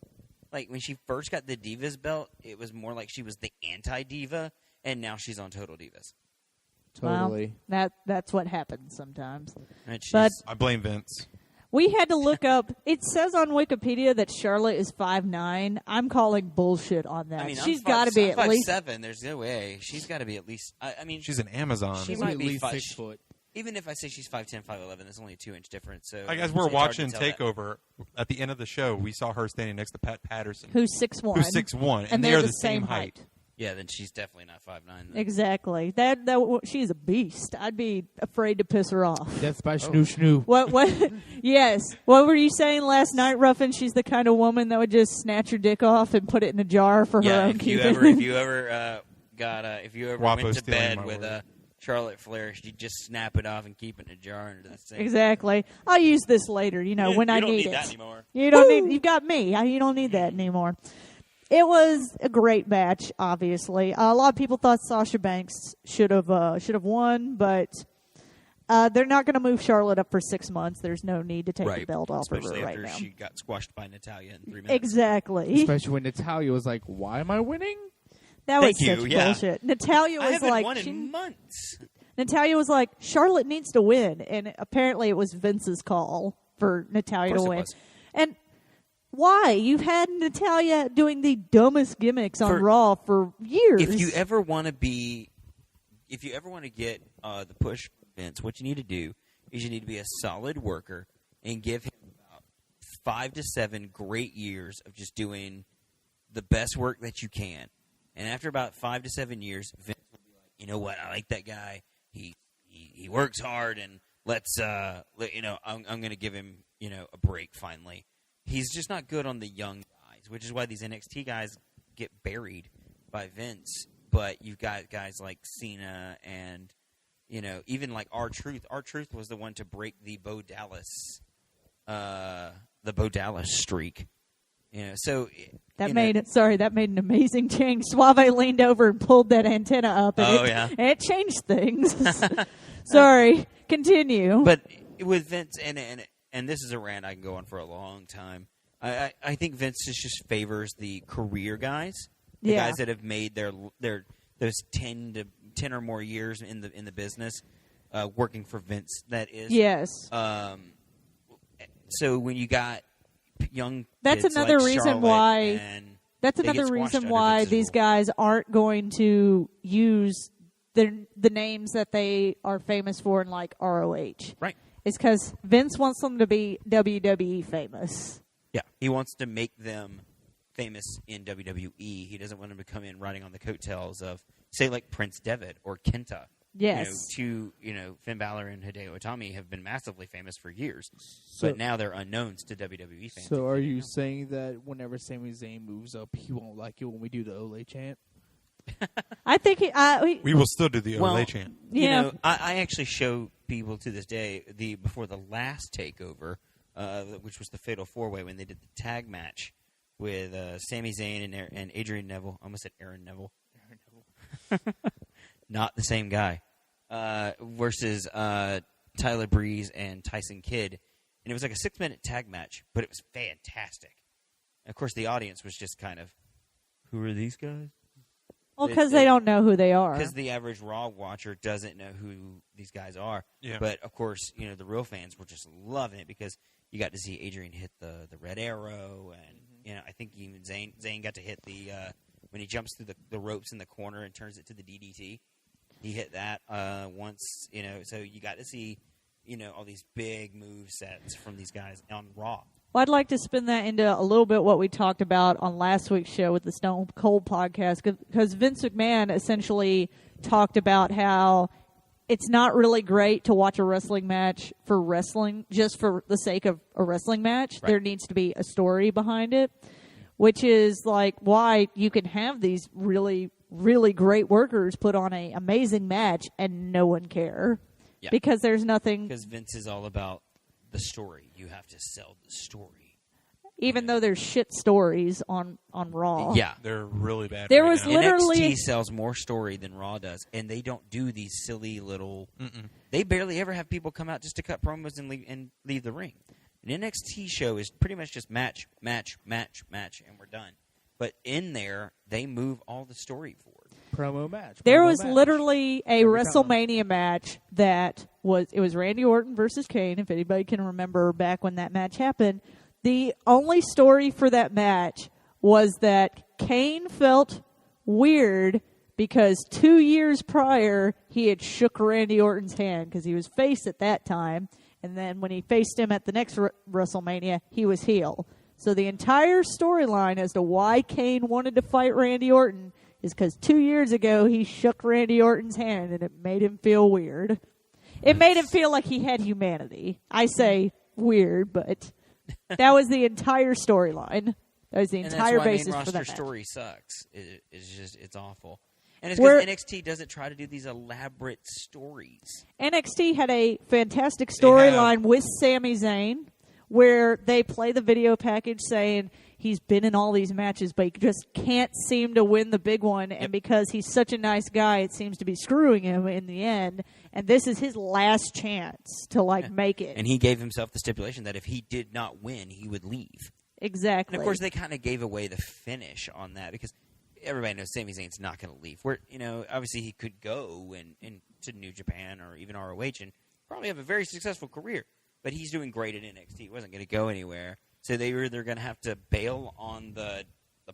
Like when she first got the Divas belt, it was more like she was the anti-diva, and now she's on Total Divas. Totally. Well, that's what happens sometimes. Right, But I blame Vince. we had to look up. It says on Wikipedia that Charlotte is 5'9". I'm calling bullshit on that. I mean, She's got to be at least 5'7". There's no way she's got to be at least. I mean, She's an Amazon. She She's might at be least 5 6 foot. even if I say she's 5'10", 5'11", that's only a 2-inch difference. So I guess it's we're hard to watching tell that. Takeover. At the end of the show, we saw her standing next to Pat Patterson, who's 6'1". who's 6'1", and they they're are the the same height. Yeah, then she's definitely not 5'9". then. Exactly. She's a beast. I'd be afraid to piss her off. Death by Schnoo Schnoo. What? Yes. What were you saying last night, Ruffin? She's the kind of woman that would just snatch her dick off and put it in a jar for her Yeah, own if you keeping. ever Guapo went to stealing bed my with word. a Charlotte Flair, you just snap it off and keep it in a jar under the sink. Exactly. I'll use this later. When I don't need need it. that anymore. You don't need. You've got me. You don't need that anymore. It was a great match. Obviously, a lot of people thought Sasha Banks should have won, but they're not going to move Charlotte up for 6 months. There's no need to take the belt off of her Especially right after now. she got squashed by Natalya in 3 minutes. Exactly. Especially when Natalya was like, "Why am I winning?" That was Thank you, such yeah. bullshit. Natalya I was haven't like, won in months. Natalya was like, Charlotte needs to win, and apparently it was Vince's call for Natalya to Of course it win. was. And why? You've had Natalya doing the dumbest gimmicks on Raw for years. If you ever want to get the push Vince, what you need to do is you need to be a solid worker and give him about 5 to 7 great years of just doing the best work that you can. And after about 5 to 7 years, Vince will be like, you know what? I like that guy. He works hard, and I'm going to give him, a break finally. He's just not good on the young guys, which is why these NXT guys get buried by Vince. But you've got guys like Cena and, even like R-Truth. R-Truth was the one to break the Bo Dallas streak. That made an amazing change. Suave leaned over and pulled that antenna up, and it changed things. Sorry, continue. But with Vince, and this is a rant I can go on for a long time. I think Vince just favors the career guys, the guys that have made those 10 or more years in the business, working for Vince. That is, yes. So when you got young, that's kids another like reason Charlotte why. That's another reason why these guys aren't going to use the names that they are famous for in like ROH. Right. It's because Vince wants them to be WWE famous. Yeah, he wants to make them famous in WWE. He doesn't want them to come in riding on the coattails of, say, like Prince Devitt or Kenta. Yes. Finn Balor and Hideo Itami have been massively famous for years, but now they're unknowns to WWE fans. So are you saying that whenever Sami Zayn moves up, he won't like it when we do the Ole chant? I think we will still do the Ole chant. Yeah. I actually show people to this day before the last takeover, which was the Fatal 4-Way when they did the tag match with Sami Zayn and Adrian Neville. I almost said Aaron Neville. Not the same guy. Versus Tyler Breeze and Tyson Kidd. And it was like a 6-minute tag match, but it was fantastic. And of course, the audience was just kind of, who are these guys? Well, because they don't know who they are. Because the average Raw watcher doesn't know who these guys are. Yeah. But, of course, the real fans were just loving it because you got to see Adrian hit the red arrow. And, I think even Zayn got to hit when he jumps through the ropes in the corner and turns it to the DDT. He hit that once, so you got to see, all these big move sets from these guys on Raw. Well, I'd like to spin that into a little bit what we talked about on last week's show with the Stone Cold podcast, because Vince McMahon essentially talked about how it's not really great to watch a wrestling match for wrestling, just for the sake of a wrestling match. Right. There needs to be a story behind it, which is like why you can have these really, really great workers put on an amazing match and no one care. Yeah. Because there's nothing. Because Vince is all about the story. You have to sell the story. Even though there's shit stories on Raw. Yeah. They're really bad. There was literally NXT sells more story than Raw does, and they don't do these silly little. They barely ever have people come out just to cut promos and leave the ring. An NXT show is pretty much just match, and we're done. But in there, they move all the story forward. Promo match. There was literally a WrestleMania match that was Randy Orton versus Kane, if anybody can remember back when that match happened. The only story for that match was that Kane felt weird because 2 years prior he had shook Randy Orton's hand because he was face at that time. And then when he faced him at the next WrestleMania, he was heel. So the entire storyline as to why Kane wanted to fight Randy Orton is because 2 years ago he shook Randy Orton's hand and it made him feel weird. It made him feel like he had humanity. I say weird, but that was the entire storyline. That was the entire basis for that match. Main roster story sucks. It's awful. And it's because NXT doesn't try to do these elaborate stories. NXT had a fantastic storyline with Sami Zayn where they play the video package saying he's been in all these matches, but he just can't seem to win the big one. And because he's such a nice guy, it seems to be screwing him in the end. And this is his last chance to, make it. And he gave himself the stipulation that if he did not win, he would leave. Exactly. And, of course, they kind of gave away the finish on that because everybody knows Sami Zayn's not going to leave. Where, obviously he could go to New Japan or even ROH and probably have a very successful career. But he's doing great at NXT. He wasn't going to go anywhere. So they were either going to have to bail on the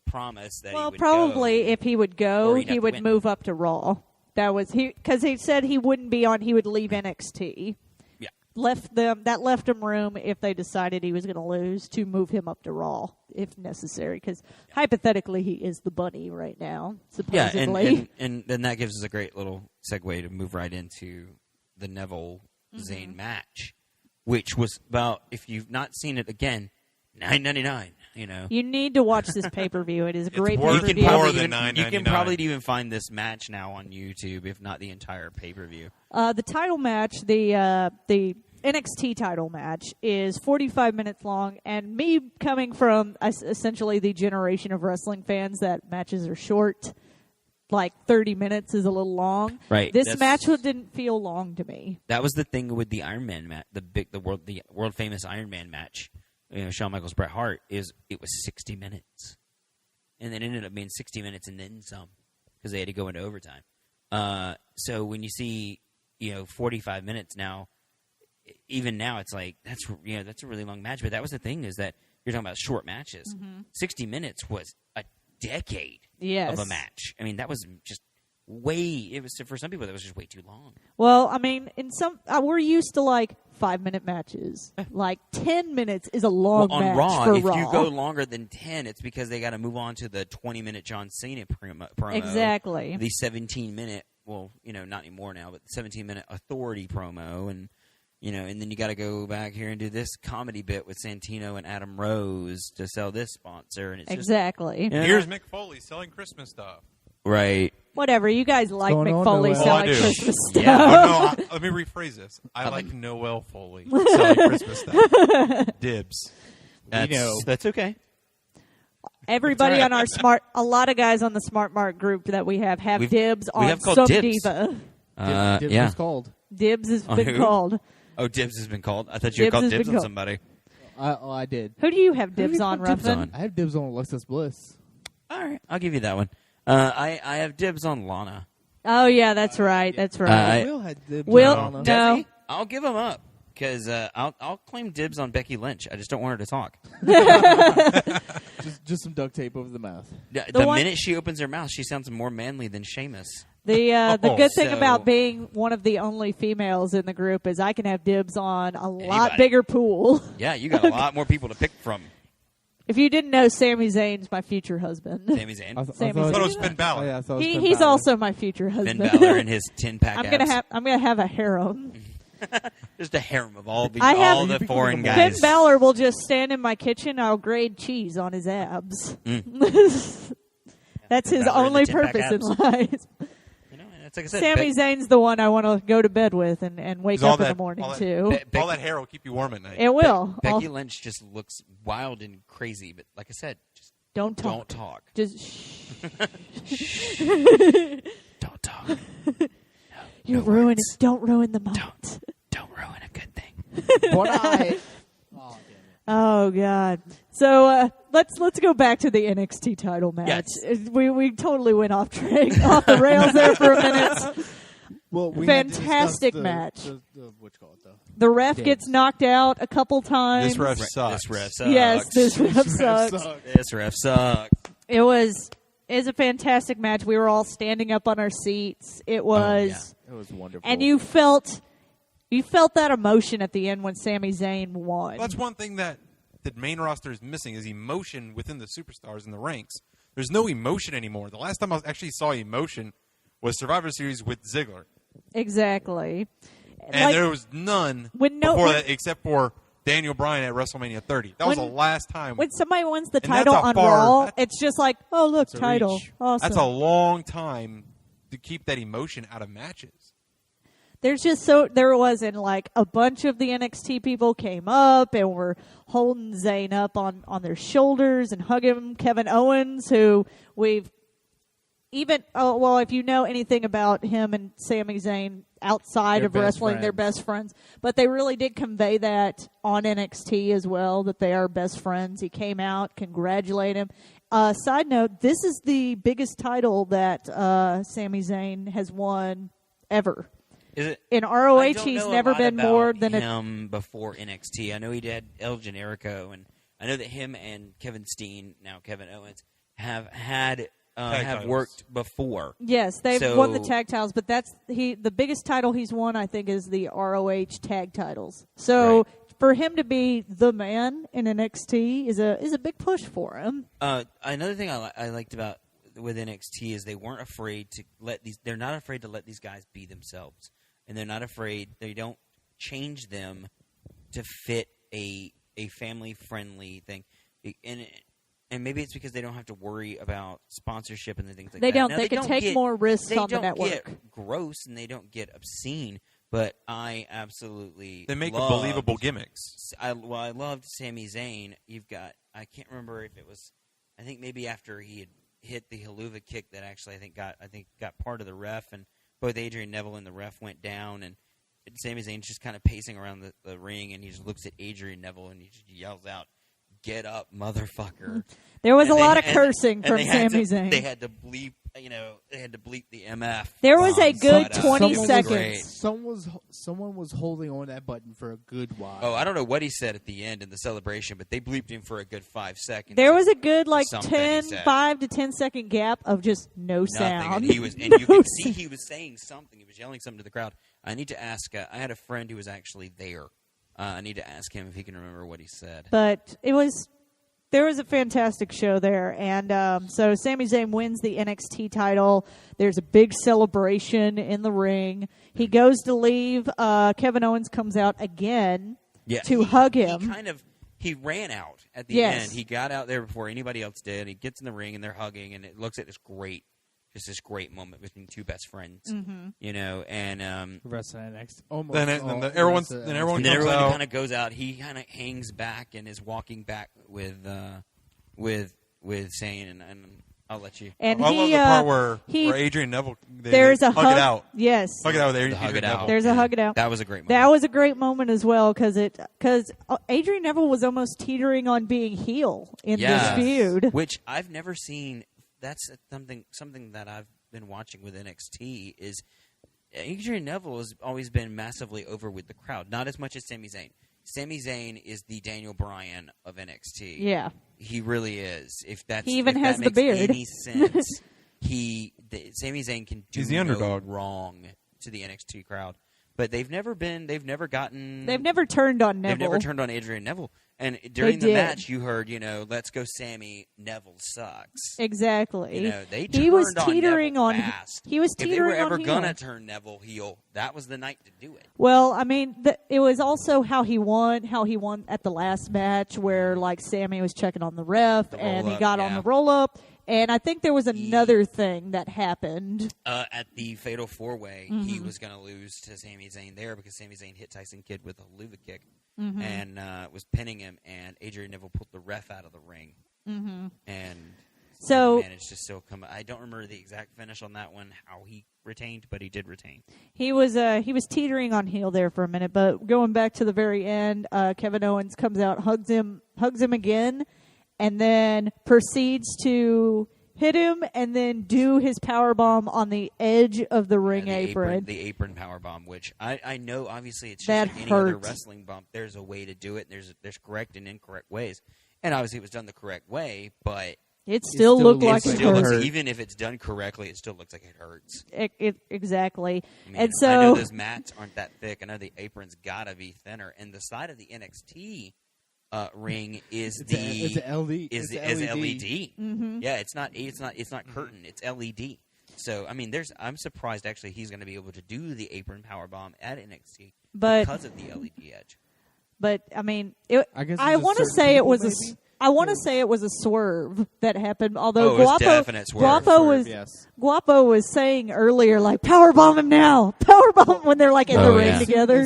promise that he would probably go, if he would go, or he'd have he to would win. move up to Raw. That was because he said he wouldn't be on. He would leave NXT. Yeah. That left him room if they decided he was going to lose to move him up to Raw if necessary. Because hypothetically, he is the bunny right now. Yeah, Supposedly, and then that gives us a great little segue to move right into the Neville Zayn match, which was about, if you've not seen it again, $9.99. You know, you need to watch this pay-per-view. It is a great worth pay-per-view. more than you can $9.99. probably even find this match now on YouTube, if not the entire pay-per-view. The title match, the NXT title match, is 45 minutes long. And me coming from essentially the generation of wrestling fans that matches are short, like 30 minutes is a little long. Right. This match didn't feel long to me. That was the thing with the Iron Man match, the world famous Iron Man match. You know, Shawn Michaels, Bret Hart, it was 60 minutes, and then it ended up being 60 minutes and then some because they had to go into overtime. So when you see 45 minutes now, even now it's like that's a really long match. But that was the thing, is that you're talking about short matches. 60 minutes was a decade of a match. I mean, that was just for some people that was just way too long. Well, I mean, we're used to like 5-minute matches. Like 10 minutes is a long on match Raw, for if Raw. you go longer than 10, it's because they got to move on to the 20-minute John Cena promo. Exactly. The 17-minute, well, not anymore now, but the 17-minute Authority promo, and and then you got to go back here and do this comedy bit with Santino and Adam Rose to sell this sponsor, and it's exactly. Here's Mick Foley selling Christmas stuff. Right. Whatever. You guys like going Mick on, Foley Noel? selling Oh, I do. Christmas stuff. Yeah. Let me rephrase this. I like Noel Foley selling Christmas stuff. Dibs. That's okay. Everybody on our a lot of guys on the Smart Mark group that we have dibs on have called some dibs. diva. Dibs Yeah. was called. Dibs has On been who? called. Oh, dibs has been called. I thought you had Dibs called has dibs been on called. somebody. I did. Who do you have dibs you on, have dibs Ruffin? on? I have dibs on Alexis Bliss. All right, I'll give you that one. I have dibs on Lana. Oh yeah, that's right. That's right. Will had dibs Will- on Lana. No. Does he? I'll give him up because I'll claim dibs on Becky Lynch. I just don't want her to talk. Just some duct tape over the mouth. The one- minute she opens her mouth, she sounds more manly than Sheamus. The good thing So- about being one of the only females in the group is I can have dibs on a lot Anybody. bigger pool. Yeah, you got a lot more people to pick from. If you didn't know, Sami Zayn's my future husband. Sami Zayn, Sami I thought it was Zayn. Finn Balor. Oh, yeah, I thought it was Finn He's Balor. also my future Finn husband. Balor and his 10-pack I'm gonna have a harem. Just a harem of all the I have- all the foreign Finn guys. Balor will just stand in my kitchen. I'll grade cheese on his abs. That's his Balor and the only 10-pack purpose in abs. life. It's like I said, Sami Zayn's the one I want to go to bed with and wake up in the morning too. All that hair will keep you warm at night. It will. Becky Lynch just looks wild and crazy, but like I said, just Don't talk. don't talk. Just shh. Don't talk. You're No ruining. words. Don't ruin the moment. Don't ruin a good thing. But I. Oh, damn it. Oh God. So let's go back to the NXT title match. Yes. We totally went off the rails there for a minute. Well, we had to Fantastic discuss match. What you call it, though? The ref Dibs. gets knocked out a couple times. This ref sucks. This ref sucks. Yes, this ref sucks. This ref sucks. It was a fantastic match. We were all standing up on our seats. It was, It was wonderful. and you felt that emotion at the end when Sami Zayn won. That's one thing that the main roster is missing is emotion within the superstars in the ranks. There's no emotion anymore. The last time I actually saw emotion was Survivor Series with Ziggler. Exactly. And there was none before that except for Daniel Bryan at WrestleMania 30. That was the last time. When somebody wins the And that's title a on far- Raw, that's- it's just like, oh look, It's a title. reach. Awesome. That's a long time to keep that emotion out of matches. There's just there wasn't like a bunch of the NXT people came up and were holding Zayn up on their shoulders and hugging him. Kevin Owens, who we've if you know anything about him and Sami Zayn outside They're of best wrestling, they're friends. best friends. But they really did convey that on NXT as well, that they are best friends. He came out, congratulate him. Side note, this is the biggest title that Sami Zayn has won ever. Is it? In I ROH, don't he's know a never lot been about more than him before NXT. I know he did El Generico, and I know that him and Kevin Steen, now Kevin Owens, have had Tag have titles. worked before. Yes, they've So- won the tag titles, but the biggest title he's won, I think, is the ROH tag titles. So Right. for him to be the man in NXT is a big push for him. Another thing I liked about with NXT is they weren't afraid to they're not afraid to let these guys be themselves, and they're not afraid. They don't change them to fit a family friendly thing, and maybe it's because they don't have to worry about sponsorship and the things like They that. don't. Now, They can take more risks they on the don't network. get gross and they don't get obscene, but I absolutely They make loved- believable gimmicks. I loved Sami Zayn. I can't remember if it was, I think maybe after he had hit the haluva kick that actually I think got part of the ref, and both Adrian Neville and the ref went down, and Sami Zayn's just kind of pacing around the ring, and he just looks at Adrian Neville and he just yells out, "Get up, motherfucker!" There was And a lot of and- cursing and from they had Sami to- Zayn. They had to bleep, they had to bleep the MF. There was a bombs, good but, 20 it was seconds. great. Someone was holding on that button for a good while. Oh, I don't know what he said at the end in the celebration, but they bleeped him for a good 5 seconds. There was a good Something he said. 5 to 10 second gap of just no Nothing. sound. And he was, and No you could see sound. he was saying something. He was yelling something to the crowd. I need to ask. I had a friend who was actually there. I need to ask him if he can remember what he said. But there was a fantastic show there, and so Sami Zayn wins the NXT title. There's a big celebration in the ring. He goes to leave. Kevin Owens comes out again to hug him. He ran out at the Yes. end. He got out there before anybody else did. He gets in the ring and they're hugging, and it looks at this great moment between two best friends. Mm-hmm. And The rest of NXT. Almost. Then everyone comes everyone out. kind of goes out. He kind of hangs back and is walking back with saying, and I'll let you. And I love the part where he Adrian Neville there's a hug it out. Yes, Hug it out with Adrian Hug it Neville. out. there's a hug it out. That was a great moment. That was a great moment as well because Adrian Neville was almost teetering on being heel in this feud. Which I've never seen. That's something that I've been watching with NXT is Adrian Neville has always been massively over with the crowd. Not as much as Sami Zayn. Sami Zayn is the Daniel Bryan of NXT. Yeah, He really is. If He even if has that the makes beard. Any sense? Sami Zayn can do He's the underdog. no wrong to the NXT crowd, but they've never turned on Neville. They've never turned on Adrian Neville. And during the did. match, you heard, let's go, Sammy. Neville sucks. Exactly. They he was turned on teetering Neville on. fast. He was If they teetering were ever on heel. gonna turn Neville heel, that was the night to do it. Well, I mean, it was also how he won at the last match where, like, Sammy was checking on the ref The and he roll-up, got on yeah. the roll-up. And I think there was another thing that happened. At the Fatal 4-Way, Mm-hmm. he was going to lose to Sami Zayn there because Sami Zayn hit Tyson Kidd with a haluva kick Mm-hmm. and was pinning him, and Adrian Neville pulled the ref out of the ring. Mm-hmm. And So- managed to still come. I don't remember the exact finish on that one, how he retained, but he did retain. He was teetering on heel there for a minute, but going back to the very end, Kevin Owens comes out, hugs him again, and then proceeds to hit him and then do his powerbomb on the edge of the ring apron. The apron power bomb, which I know obviously it's just That like any other hurt. wrestling bump. There's a way to do it. There's correct and incorrect ways, and obviously it was done the correct way. But It still still looked looks like it still hurt. looks, even if it's done correctly, it still looks like it hurts. Exactly. I mean, And I know so those mats aren't that thick. I know the apron's gotta be thinner, and the side of the NXT ring is It's a LED. is It's LED. Mm-hmm. Yeah, it's not curtain. It's LED. So I mean, I'm surprised actually he's going to be able to do the apron power bomb at NXT because of the LED edge. But I mean, I guess I it's want to certain say it people, was maybe? I want to say it was a swerve that happened. Although Oh, it was definite swerve. Guapo was saying earlier, like, power bomb him now, power bomb when they're like in the Oh, ring yeah. together.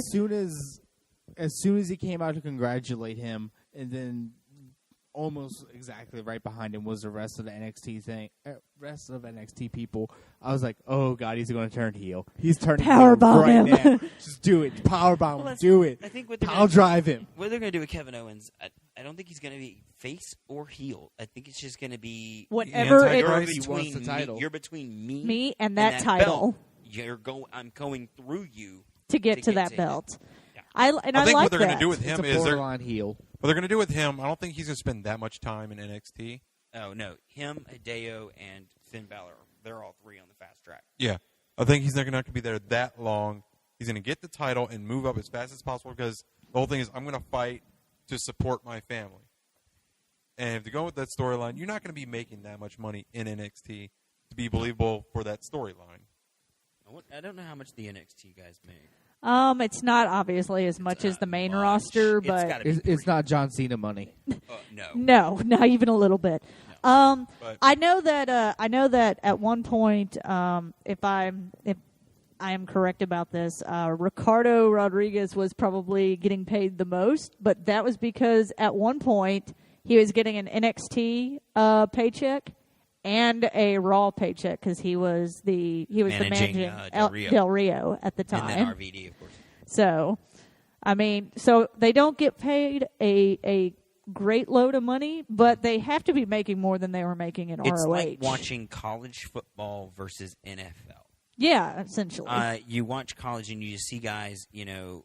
As soon as he came out to congratulate him, and then almost exactly right behind him was the rest of the rest of NXT people. I was like, oh god, he's going to turn heel. He's turning Power heel bomb right him. now. Just do it. Power bomb him. that's- Do it. I think what they're I'll gonna, drive him. what they're going to do with Kevin Owens, I don't think he's going to be face or heel. I think it's just going to be Whatever it, Anti-Christ. He wants the title. You're between me, me and that title belt. I'm going through you to get to that it. Yeah. I I think like what they're that. going to do with It's him a is they're borderline heel. What they're going to do with him, I don't think he's going to spend that much time in NXT. Oh, no. Him, Hideo, and Finn Balor, they're all three on the fast track. Yeah. I think he's not going to be there that long. He's going to get the title and move up as fast as possible because the whole thing is I'm going to fight to support my family. And if you go with that storyline, you're not going to be making that much money in NXT to be believable for that storyline. I don't know how much the NXT guys make. It's not obviously as much as the main roster, but It's not John Cena money. No. no, not even a little bit. But I know that at one point, if I am correct about this, Ricardo Rodriguez was probably getting paid the most, but that was because at one point he was getting an NXT paycheck and a Raw paycheck because he was the managing Del Rio at the time. And then RVD, of course. So, I mean, they don't get paid a great load of money, but they have to be making more than they were making in It's ROH. like watching college football versus NFL. Yeah, essentially. You watch college and you just see guys,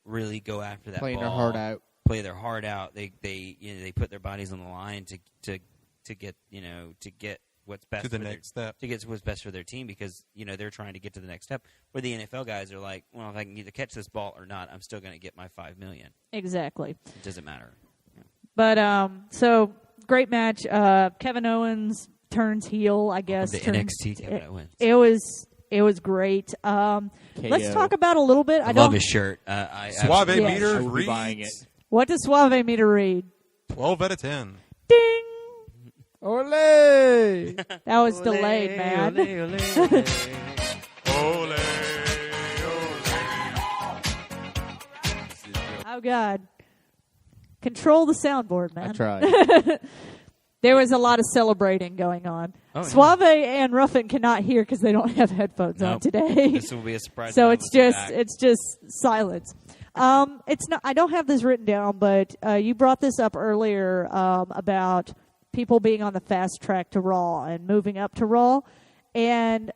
really go after that Playing ball, their heart out. play their heart out. They put their bodies on the line to get what's best to the for next step. to get what's best for their team because they're trying to get to the next step. Where the NFL guys are like, well, if I can either catch this ball or not, I'm still going to get my $5 million. Exactly. It doesn't matter. But so great match. Kevin Owens turns heel, I guess. The NXT Kevin Owens. It was great. Let's talk about a little bit. I love his shirt. Suave Yes. meter I will be buying reads it. What does Suave meter read? 12 out of 10. Ding! Ole! That was delayed, man. Ole, ole. Oh, God. Control the soundboard, man. I tried. There was a lot of celebrating going on. Oh, Suave and Ruffin cannot hear because they don't have headphones on Nope. today. This will be a surprise. So when I it's listen just back. it's just silence. It's not. I don't have this written down, but you brought this up earlier about people being on the fast track to Raw and moving up to Raw, and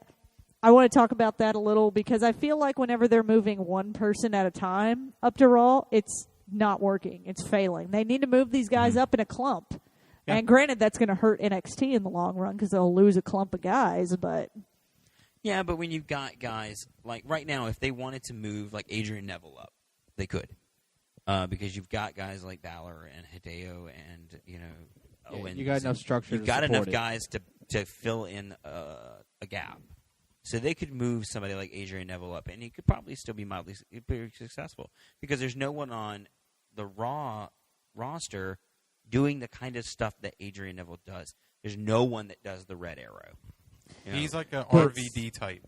I want to talk about that a little because I feel like whenever they're moving one person at a time up to Raw, it's not working. It's failing. They need to move these guys up in a clump. Yeah. And granted, that's going to hurt NXT in the long run because they'll lose a clump of guys, but... Yeah, but when you've got guys, like right now, if they wanted to move like Adrian Neville up, they could. Because you've got guys like Balor and Hideo and, Owens. You got enough structure You've to got support enough it. guys to fill in a gap. So they could move somebody like Adrian Neville up, and he could probably still be mildly successful. Because there's no one on the Raw roster doing the kind of stuff that Adrian Neville does. There's no one that does the red arrow. He's like an RVD type.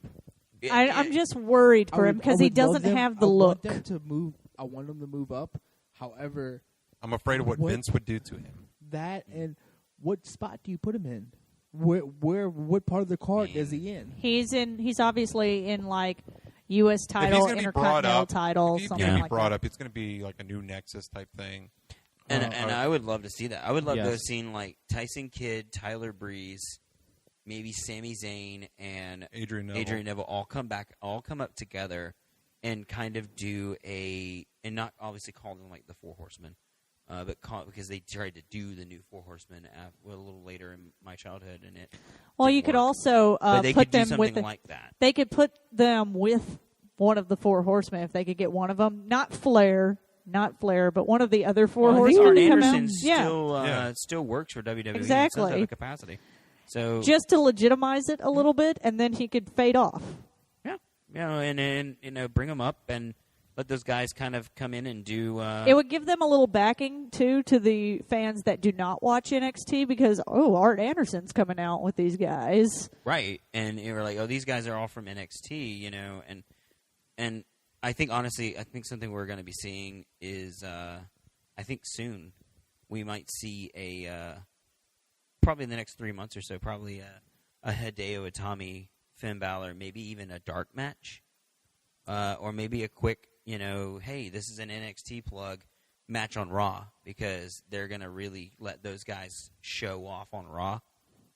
I'm just worried for him because he doesn't have the look. I want them to move. I want them to move up. However, I'm afraid of what What? Vince would do to him. that and what spot do you put him in? What part of the card is he in? He's obviously in like U.S. title, if he's going to be brought Intercontinental up, title, if he's something going to be like brought that. up, it's going to be like a new Nexus type thing. And I would love to see that. I would love to have Yes. seen like Tyson Kidd, Tyler Breeze, maybe Sami Zayn, and Adrian Neville. all come up together, and kind of do and not obviously call them like the Four Horsemen, but because they tried to do the new Four Horsemen a little later in my childhood, and it. Well, didn't you could work. also But they put could do them with something like that. They could put them with one of the Four Horsemen if they could get one of them. Not Flair, but one of the other Four Well, I think Horsemen Arn to come out. Anderson still works for WWE in some Exactly. type of capacity. So Just to legitimize it a little bit, and then he could fade off. yeah, and bring them up and let those guys kind of come in and do. It would give them a little backing, too, to the fans that do not watch NXT because, Art Anderson's coming out with these guys. Right, and you were like, these guys are all from NXT, and I think honestly, something we're going to be seeing is, I think soon we might see probably in the next 3 months or so, probably a Hideo Itami, Finn Balor, maybe even a dark match, or maybe a quick, hey, this is an NXT plug match on Raw because they're going to really let those guys show off on Raw.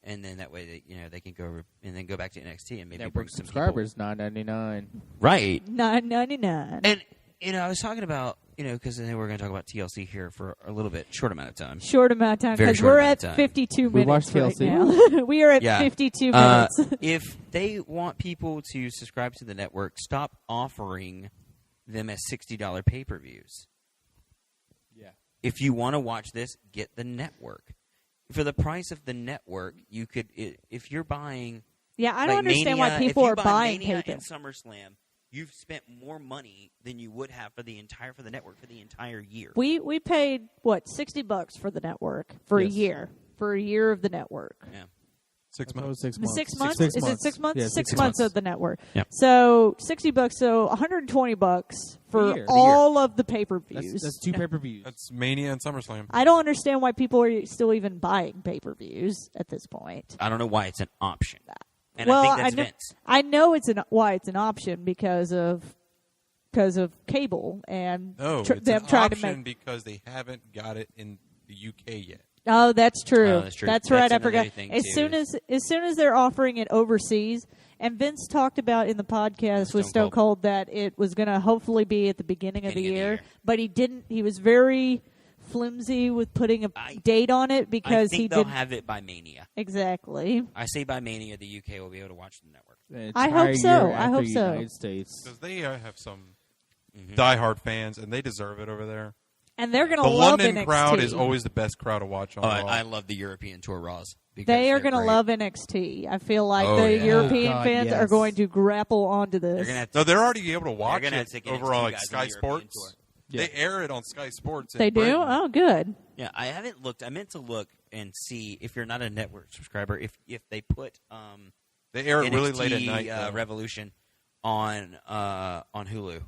And then that way, they can go and then go back to NXT and maybe bring some subscribers $9.99. Right. $9.99. And I was talking about, because I think we're going to talk about TLC here for a little bit, short amount of time. Short amount of time, Very because short we're amount at of time. 52 We minutes watched right TLC? now. We are at Yeah. 52 minutes. If they want people to subscribe to the network, stop offering them as $60 pay-per-views. Yeah. If you want to watch this, get the network. For the price of the network, you could, if you're buying... Yeah, I don't like understand Mania, why people if you are buy buying Mania pay-per. and SummerSlam, you've spent more money than you would have for the network for the entire year. We paid what $60 for the network for Yes. a year of the network. Yeah. 6 I thought it was months. 6 months. 6 months? 6 Is months. it 6 months? Yeah, 6 6 months months. of the network. Yep. So $60, so $120 for year. all of the pay-per-views. That's 2 pay-per-views. That's Mania and SummerSlam. I don't understand why people are still even buying pay-per-views at this point. I don't know why it's an option. And well, I think that's Vince. I know why it's an option because of cable and No, it's them an trying option to make. because they haven't got it in the UK yet. Oh, that's true. Oh, that's true. That's That's right. I another forgot. thing, As too, soon is- as they're offering it overseas, and Vince talked about in the podcast with Stone Stone Cold that it was going to hopefully be at the beginning of the Beginning of the year, year. but he didn't. He was very flimsy with putting a date on it because I think he they'll didn't have it by Mania. exactly. I say by Mania, the UK will be able to watch the network. The I hope entire so. year I after hope so. United States. Because they have some Mm-hmm. diehard fans, and they deserve it over there. And they're going to The love London NXT. crowd is always the best crowd to watch on Oh, Raw. I love the European Tour Raws. because They are they're going to great. love NXT. I feel like Oh, the yeah. European Oh, God, fans yes. are going to grapple onto They're this. going to have to. No, they're already able to watch gonna have it to get over NXT on like guys on Sky the European Sports. tour. They air it on Sky Sports. in They do? Britain. Oh, good. Yeah, I haven't looked. I meant to look and see if you're not a network subscriber, if they put They air it NXT really late at night. though. Revolution on Hulu.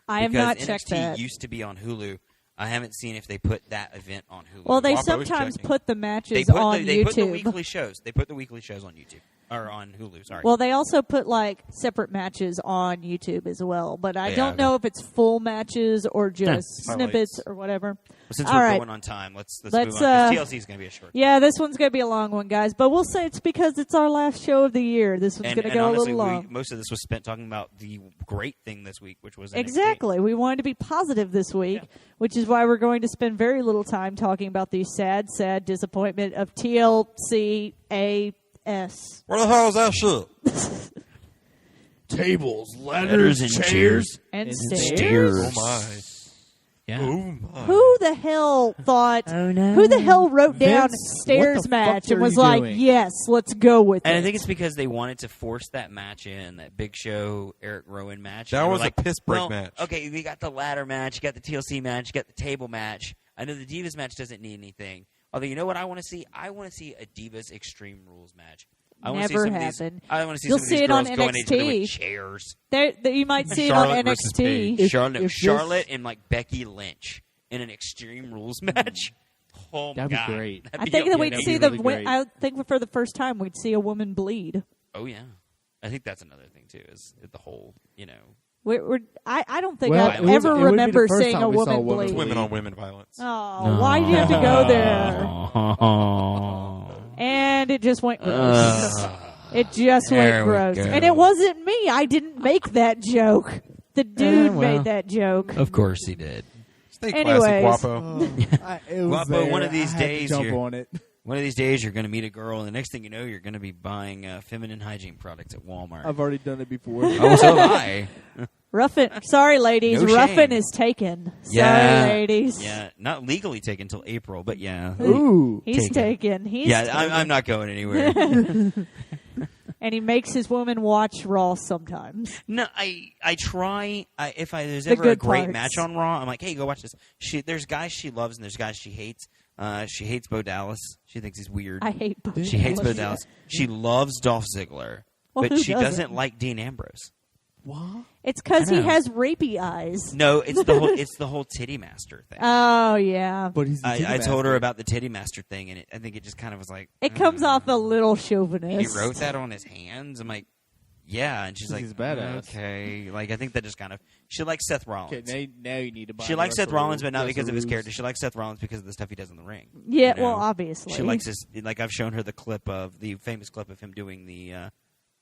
I have Because not NXT checked that. used to be on Hulu. I haven't seen if they put that event on Hulu. Well, they Wapo's sometimes checking. put the matches They put on they YouTube. put the weekly shows. They put the weekly shows on YouTube or on Hulu. Sorry. Well, they also put like separate matches on YouTube as well, but I Yeah, don't okay. know if it's full matches or just Yeah. snippets Highlights. or whatever. Well, since All we're right. going on time, let's move Let's, on. 'Cause TLC is going to be a short. Yeah, this one's going to be a long one, guys, but we'll say it's because it's our last show of the year. This one's And, going to and go honestly, a little long. most of this was spent talking about the great thing this week, which was NXT. Exactly. We wanted to be positive this week, which is why we're going to spend very little time talking about the sad, sad disappointment of TLCAS. Where the hell is that shit? Tables, Letters and chairs. And And stairs. Oh my! Yeah. Oh my! Who the hell thought? Oh, no. Who the hell wrote down Vince, stairs what the match fuck and are was you like, doing? "Yes, let's go with And it." I think it's because they wanted to force that match in, that Big Show Eric Rowan match. That And they were was a like, piss break well, match. Okay, we got the ladder match, you got the TLC match, you got the table match. I know the Divas match doesn't need anything. Although, you know what I want to see? I want to see a Divas Extreme Rules match. I want to see Never some of these. happened. I want to see You'll some of see these it on girls going at each other NXT. with chairs. You might see Charlotte it on versus NXT. Paige. Charlotte and like Becky Lynch in an Extreme Rules match. Oh my That'd be God. great. That'd I be think that a- we'd that'd see be the. really great. I think for the first time we'd see a woman bleed. Oh yeah, I think that's another thing too. Is the whole I don't think Well, I it was- ever it would be the remember first seeing time a we saw woman a woman bleed. bleed. Women on women violence. Oh, why did you have to go there? And it just went gross. It just There went we gross. go. And it wasn't me. I didn't make that joke. The dude well. made that joke. Of course he did. Stay Anyways. classy, Guapo. It was Guapo, there. one of these I had to days jump you're- on it. One of these days, you're going to meet a girl, and the next thing you know, you're going to be buying feminine hygiene products at Walmart. I've already done it before. Oh, so have I. Ruffin, sorry ladies, No Ruffin shame. is taken. Yeah. Sorry ladies. Yeah, not legally taken until April, but yeah. Ooh. He's Taken. taken. He's Yeah, taken. I'm not going anywhere. And he makes his woman watch Raw sometimes. No, I try. If there's The ever a good great parts. match on Raw, I'm like, hey, go watch this. There's guys she loves and there's guys she hates. She hates Bo Dallas. She thinks he's weird. I hate Bo She hates Bo Dallas. Dallas. She loves Dolph Ziggler, Well, but who she doesn't? doesn't like Dean Ambrose. What? It's because I he know. has rapey eyes. No, it's the whole titty master thing. Oh, yeah. But he's the titty I told her master. about the titty master thing, and I think it just kind of was like It comes off a little chauvinist. He wrote that on his hands. I'm like, yeah, and she's like, He's badass. okay. Like I think that just kind of she likes Seth Rollins. Okay, now you need to buy She the likes Seth Wrestle- Rollins, but not because of his Wrestle character. She likes Seth Rollins because of the stuff he does in the ring. Yeah, You know? well, obviously. She likes his. Like I've shown her the famous clip of him doing the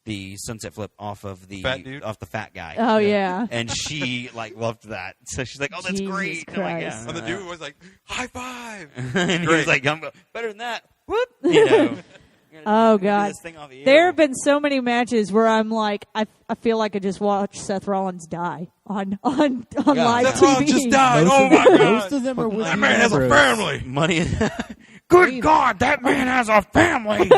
the sunset flip off of the Fat dude? off the fat guy. Oh, yeah. And she loved that. So she's like, "Oh, that's Jesus great." I'm like, Christ. And the dude was like, high five. and he was Great. like, "I'm better than that." Whoop. You know. Oh, Do God. this thing off of you. There have been so many matches where I'm like, I feel like I just watched Seth Rollins die on live Seth TV. Rollins just died. Oh my Most god. of them are with That Dean man has a Ambrose. family. money. Good God, that man has a family.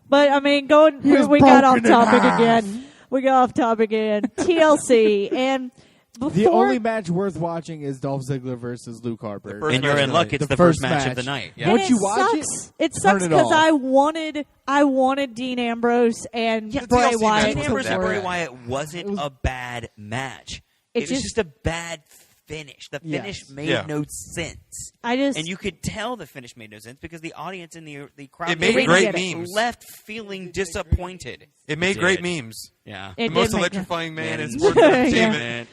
But I mean, we got off topic again. We got off topic again. TLC and before The only match worth watching is Dolph Ziggler versus Luke Harper. The first And you're in luck. It's the first match of the night. Yeah. Once and you it watch sucks. it, It sucks turn it because off. I wanted Dean Ambrose and The Bray TLC match Wyatt was Dean to Ambrose and work. Bray Wyatt wasn't a bad match. It It was just- just a bad finish. The finish Yes. made Yeah. no sense. And you could tell the finish made no sense because the audience and the crowd It made didn't great get it. memes. left feeling disappointed. It made Did. great memes. Yeah. It The most did make- electrifying man in Yeah. sports Yeah. entertainment.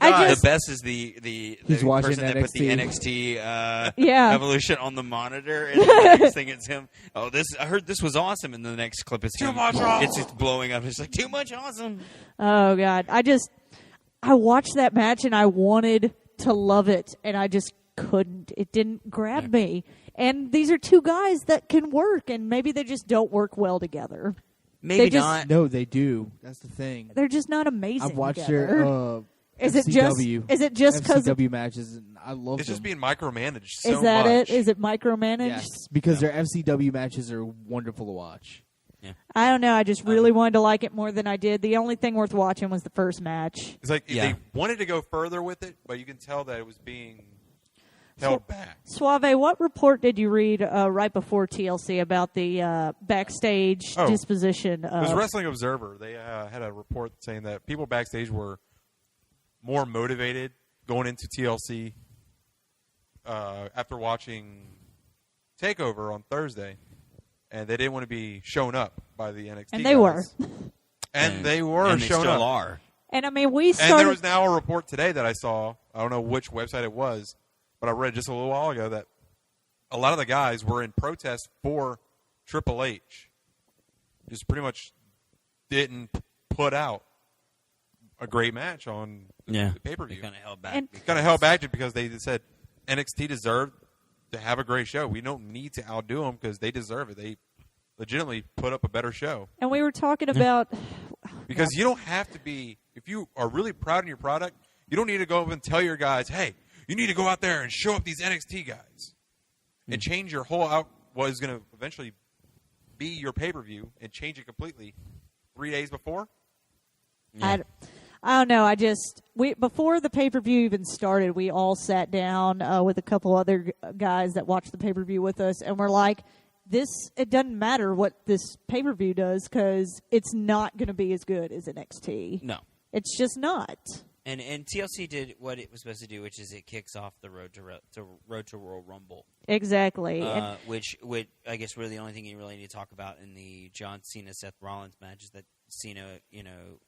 I just- The best is the He's watching person that put the NXT. NXT Yeah. evolution on the monitor, and the next thing it's him. Oh, I heard this was awesome, and the next clip is Too him. much awesome. It's just blowing up. It's like too much awesome. Oh God, I watched that match and I wanted to love it and I just couldn't. It didn't grab me. And these are two guys that can work and maybe they just don't work well together. Maybe They just- not. No, they do. That's the thing. They're just not amazing. I've watched together. their Is it just FCW. is it just because FCW matches, and I love It's them. just being micromanaged so is that much. it? Is it micromanaged? Yes, because their FCW matches are wonderful to watch. I don't know. I just really wanted to like it more than I did. The only thing worth watching was the first match. It's like Yeah. they wanted to go further with it, but you can tell that it was being held back. Suave, what report did you read right before TLC about the backstage Oh. disposition? It was Of, Wrestling Observer. They had a report saying that people backstage were more motivated going into TLC after watching TakeOver on Thursday, and they didn't want to be shown up by the NXT and they guys. were. And they were and they shown still up. are. And I mean, we And started. there was now a report today that I saw. I don't know which website it was, but I read just a little while ago that a lot of the guys were in protest for Triple H. Just pretty much didn't put out a great match on the pay-per-view. Kind of held back. And- Kind of held back just because they said NXT deserved to have a great show. We don't need to outdo them because they deserve it. They legitimately put up a better show. And we were talking about. Because you don't have to be, if you are really proud of your product, you don't need to go up and tell your guys, hey, you need to go out there and show up these NXT guys and change your whole what is going to eventually be your pay-per-view and change it completely 3 days before. I don't know. Before the pay-per-view even started, we all sat down with a couple other guys that watched the pay-per-view with us, and we're like, it doesn't matter what this pay-per-view does because it's not going to be as good as NXT. No. It's just not. And TLC did what it was supposed to do, which is it kicks off the Road to Royal Rumble, Exactly. And which I guess really the only thing you really need to talk about in the John Cena Seth Rollins match is that Cena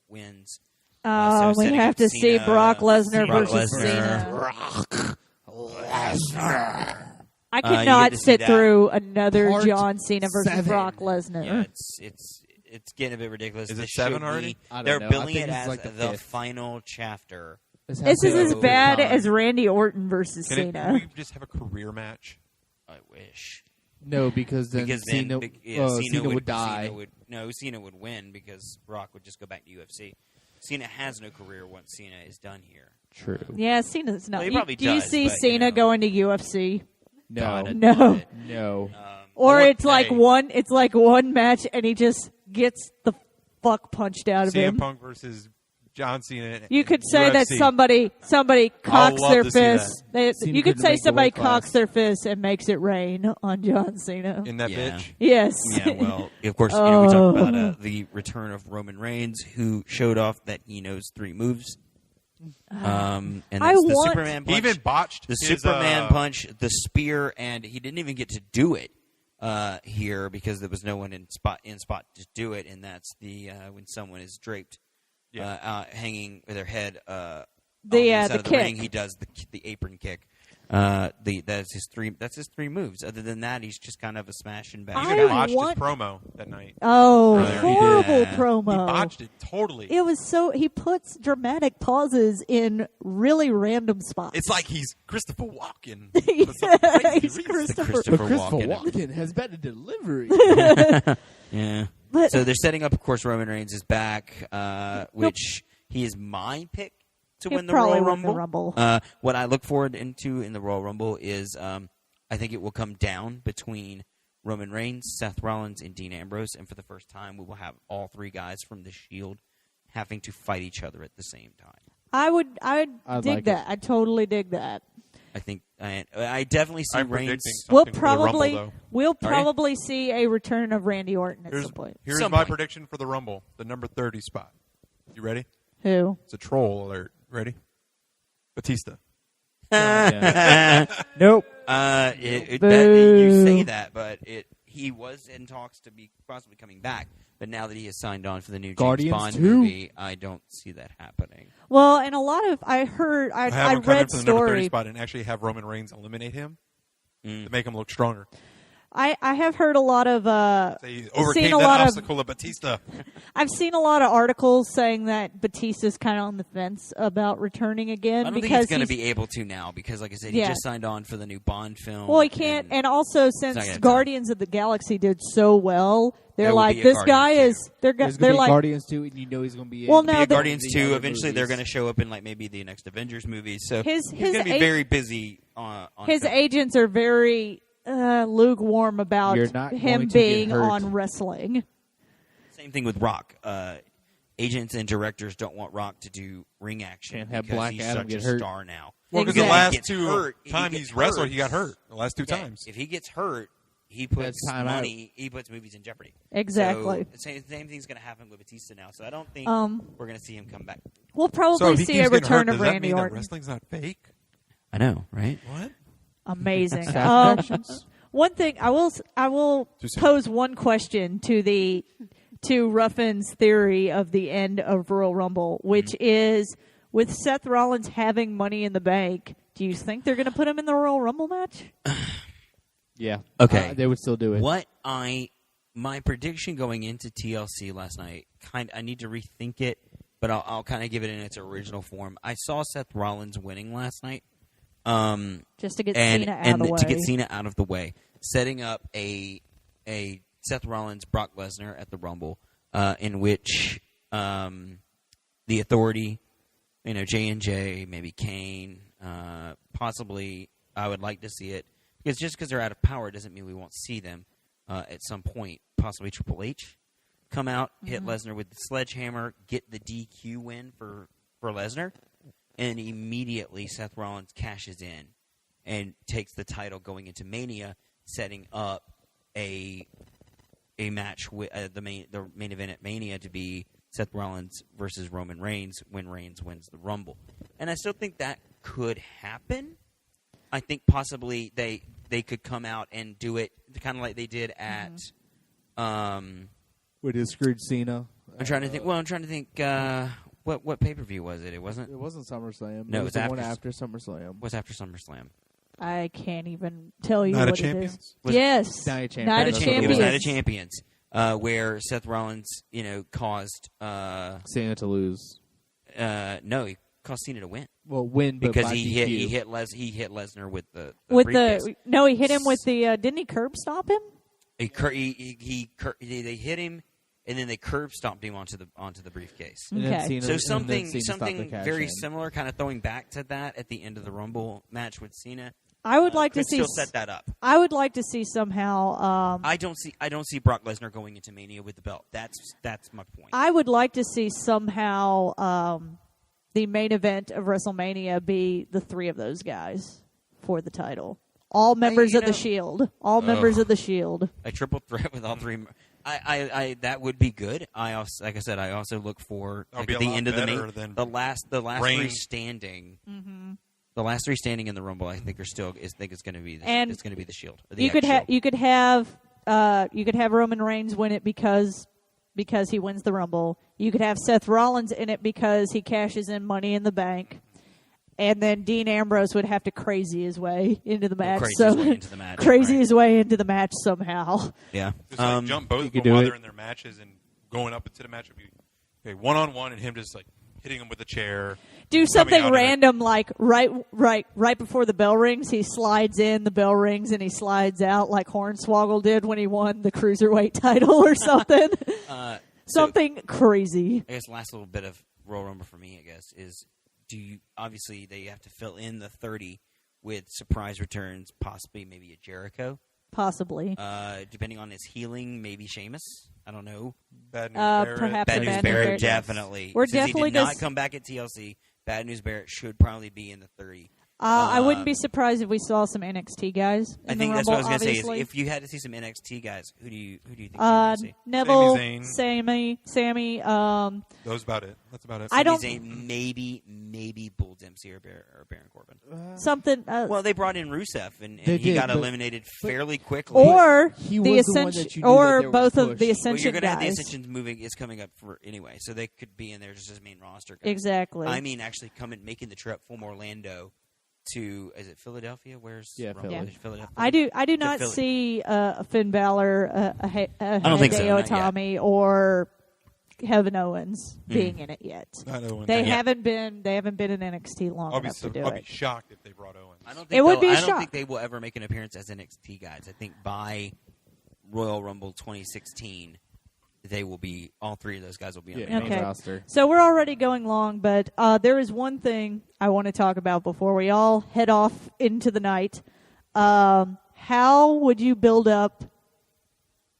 wins. So we setting have up to see Cena- Brock Lesnar Brock versus Lesnar. Cena. I You cannot get to see sit that. through another Part John Cena versus 7. Brock Lesnar. Yeah, it's getting a bit ridiculous. Is it This 7 should already? be- I don't They're know. I billing think it this is as like the the 5th. final chapter. This is as So- bad as Randy Orton versus Can Cena. we just have a career match? I wish. No, because then Cena, Cena would die. Cena would win because Brock would just go back to UFC. Cena has no career once Cena is done here. True. Yeah, Cena's not. Well, he probably do you does, see but, Cena you know. going to UFC? No. God, I'd No. love it. No. Or What- it's like hey. one match and he just gets the fuck punched out of CM him. Punk versus John Cena. You in could say that UFC. somebody cocks love their to see fist. Cena You could couldn't say make the somebody weight class. cocks their fist and makes it rain on John Cena. in that Yeah. bitch. Yes. Yeah, well, of course, we talked about the return of Roman Reigns, who showed off that he knows 3 moves. And I that's the want- Superman He punch, even botched the his, Superman punch, the spear, and he didn't even get to do it here because there was no one in spot to do it, and that's the when someone is draped, hanging with their head on the side the of the kick. ring, he does the apron kick. That's his three moves. Other than that, he's just kind of a smash and bang. He even botched his promo that night. Oh, Earlier. horrible Yeah. promo. He botched it totally. It was so he puts dramatic pauses in really random spots. It's like he's Christopher Walken. Yeah, for some crazy he's reason. Christopher. But Christopher Walken. Walken has better delivery. Yeah. But- So they're setting up, of course, Roman Reigns is back, which he is my pick to He'll win the probably Royal win the Rumble. What I look forward into in the Royal Rumble is I think it will come down between Roman Reigns, Seth Rollins, and Dean Ambrose, and for the first time, we will have all three guys from the Shield having to fight each other at the same time. I would I'd dig like that. I totally dig that. I think I definitely see I'm Reigns. predicting We'll something for the Rumble, probably though. we'll see a return of Randy Orton at Here's some point. my point. prediction for the Rumble, the number 30 spot. You ready? Who? It's a troll alert. Ready? Batista. Nope. You say that, but he was in talks to be possibly coming back. But now that he has signed on for the new James Guardians Bond 2? movie, I don't see that happening. Well, and a lot of I heard I have him come in read for the number 30 story. spot and actually have Roman Reigns eliminate him to make him look stronger. I have heard a lot of They seen overcame a that lot obstacle of Batista. I've seen a lot of articles saying that Batista's kind of on the fence about returning again I don't think because he's going to be able to now because, like I said, he Yeah. just signed on for the new Bond film. well, he can't, and also not since gonna have Guardians of the Galaxy did so well, they're There will like be a this guy Guardians is. 2. They're There's they're gonna be like Guardians 2, and you know he's going to be Well, in now be a the- Guardians the 2. other Eventually, they're movies. going to show up in like maybe the next Avengers movie. So His- he's his going to be a- very busy on his film. agents are very lukewarm about You're not him going to get being hurt. on wrestling. Same thing with Rock. Agents and directors don't want Rock to do ring action Can't have because Black he's Adam such get a hurt. star now. Well, because Exactly. the last If he two gets hurt- if he times gets he's wrestled, hurt- he got hurt. The last two Yeah, times. if he gets hurt, he puts That's time out. money. He puts movies in jeopardy. Exactly. So, same thing's going to happen with Batista now. So I don't think we're going to see him come back. We'll So probably if he see keeps a getting hurt, return does of that Randy mean that Orton. wrestling's not fake? I know, right? What? Amazing. Satisfactions? One thing I will Too soon. pose one question to Ruffin's theory of the end of Royal Rumble, which is with Seth Rollins having Money in the Bank. Do you think they're going to put him in the Royal Rumble match? Yeah. Okay. They would still do it. My prediction going into TLC last night, I need to rethink it, but I'll kind of give it in its original form. I saw Seth Rollins winning last night. Just to get and Cena out of the way. to get Cena out of the way, setting up a Seth Rollins Brock Lesnar at the Rumble, in which the Authority, J&J, maybe Kane, possibly I would like to see it because just because they're out of power doesn't mean we won't see them at some point. Possibly Triple H come out, hit Lesnar with the sledgehammer, get the DQ win for Lesnar. And immediately Seth Rollins cashes in and takes the title going into Mania, setting up a match with the main event at Mania to be Seth Rollins versus Roman Reigns when Reigns wins the Rumble. And I still think that could happen. I think possibly they could come out and do it kind of like they did at With his screwed Cena. I'm trying to think. Well, I'm trying to think. What pay-per-view was it? It wasn't. It wasn't SummerSlam. No, it it was was the after one after SummerSlam. Was after SummerSlam. I can't even tell you Night of what it is. Champions? Was it- Yes. Night of Champions. Night of That's what it It was Champions. Night of Champions, where Seth Rollins, caused. Cena to lose. No, he caused Cena to win Well, win, but because by he DQ. hit Lesnar with the With briefcase. he hit him with the didn't he curb stop him? They hit him, and then they curb stomped him onto the briefcase. And then Okay. Cena- So and then something Cena stopped the something cash very in. similar, kind of throwing back to that at the end of the Rumble match with Cena. I would like to Could see still set that up. I would like to see somehow I don't see Brock Lesnar going into Mania with the belt. That's my point. I would like to see somehow the main event of WrestleMania be the three of those guys for the title. All members of the Shield. All members of the Shield. A triple threat with all three. I that would be good. I also, like I said, I also look for That'll like, be at a the lot end of the better main, than the last Reigns. three standing. The last three standing in the Rumble, I think it's going to be And it's going to be the Shield. The You could X you could have Roman Reigns win it because he wins the Rumble. You could have Seth Rollins in it because he cashes in Money in the Bank. And then Dean Ambrose would have to crazy his way into the match. Crazy his way into the match, crazy right. his way into the match somehow. Yeah. Just like jump both of them do while it. they're in their matches and going up into the match would be okay, 1-on-1 and him just like hitting him with a chair. Do coming something out of it. random like right before the bell rings, he slides in, the bell rings, and he slides out like Hornswoggle did when he won the Cruiserweight title or something. Something crazy. I guess last little bit of Royal Rumble for me, I guess, is obviously they have to fill in the 30 with surprise returns, possibly maybe a Jericho. Possibly. Depending on his healing, maybe Sheamus. I don't know. Bad News Barrett. Perhaps Bad a News Bad News Barrett, Barrett, yes. definitely. We're Since definitely he did not just- come back at TLC, Bad News Barrett should probably be in the 30. I wouldn't be surprised if we saw some NXT guys in I think the that's Rumble, what I was going to say. obviously. Is if you had to see some NXT guys, who do you think you want to see? Neville, Sami Sammy. That was about it. That's about it. I don't- Sami Zayn, maybe Bull Dempsey or Baron Corbin. something. Well, they brought in Rusev, and They he did, got but- eliminated fairly quickly. or He the was the one Ascension, that you knew or that there was both of push. the Well, Ascension you're going to have the guys. Ascension moving is coming up for anyway, so they could be in there just as main roster guys. Exactly. I mean, actually making the trip from Orlando to is it Philadelphia? Where's Yeah, Rumble? Philly. Is Philadelphia? I do not Philly. see a Finn Balor, a don't think so, Hideo not yet. Itami, or Kevin Owens being in it yet. Not Owen. They Yeah. haven't been in NXT long I'll be enough to do I'll be it. shocked if they brought Owens. I don't think It would be a I don't shock. think they will ever make an appearance as NXT guys. I think by Royal Rumble 2016, they will be all three of those guys will be on Yeah, the main Okay. main roster. So we're already going long, but there is one thing I want to talk about before we all head off into the night. How would you build up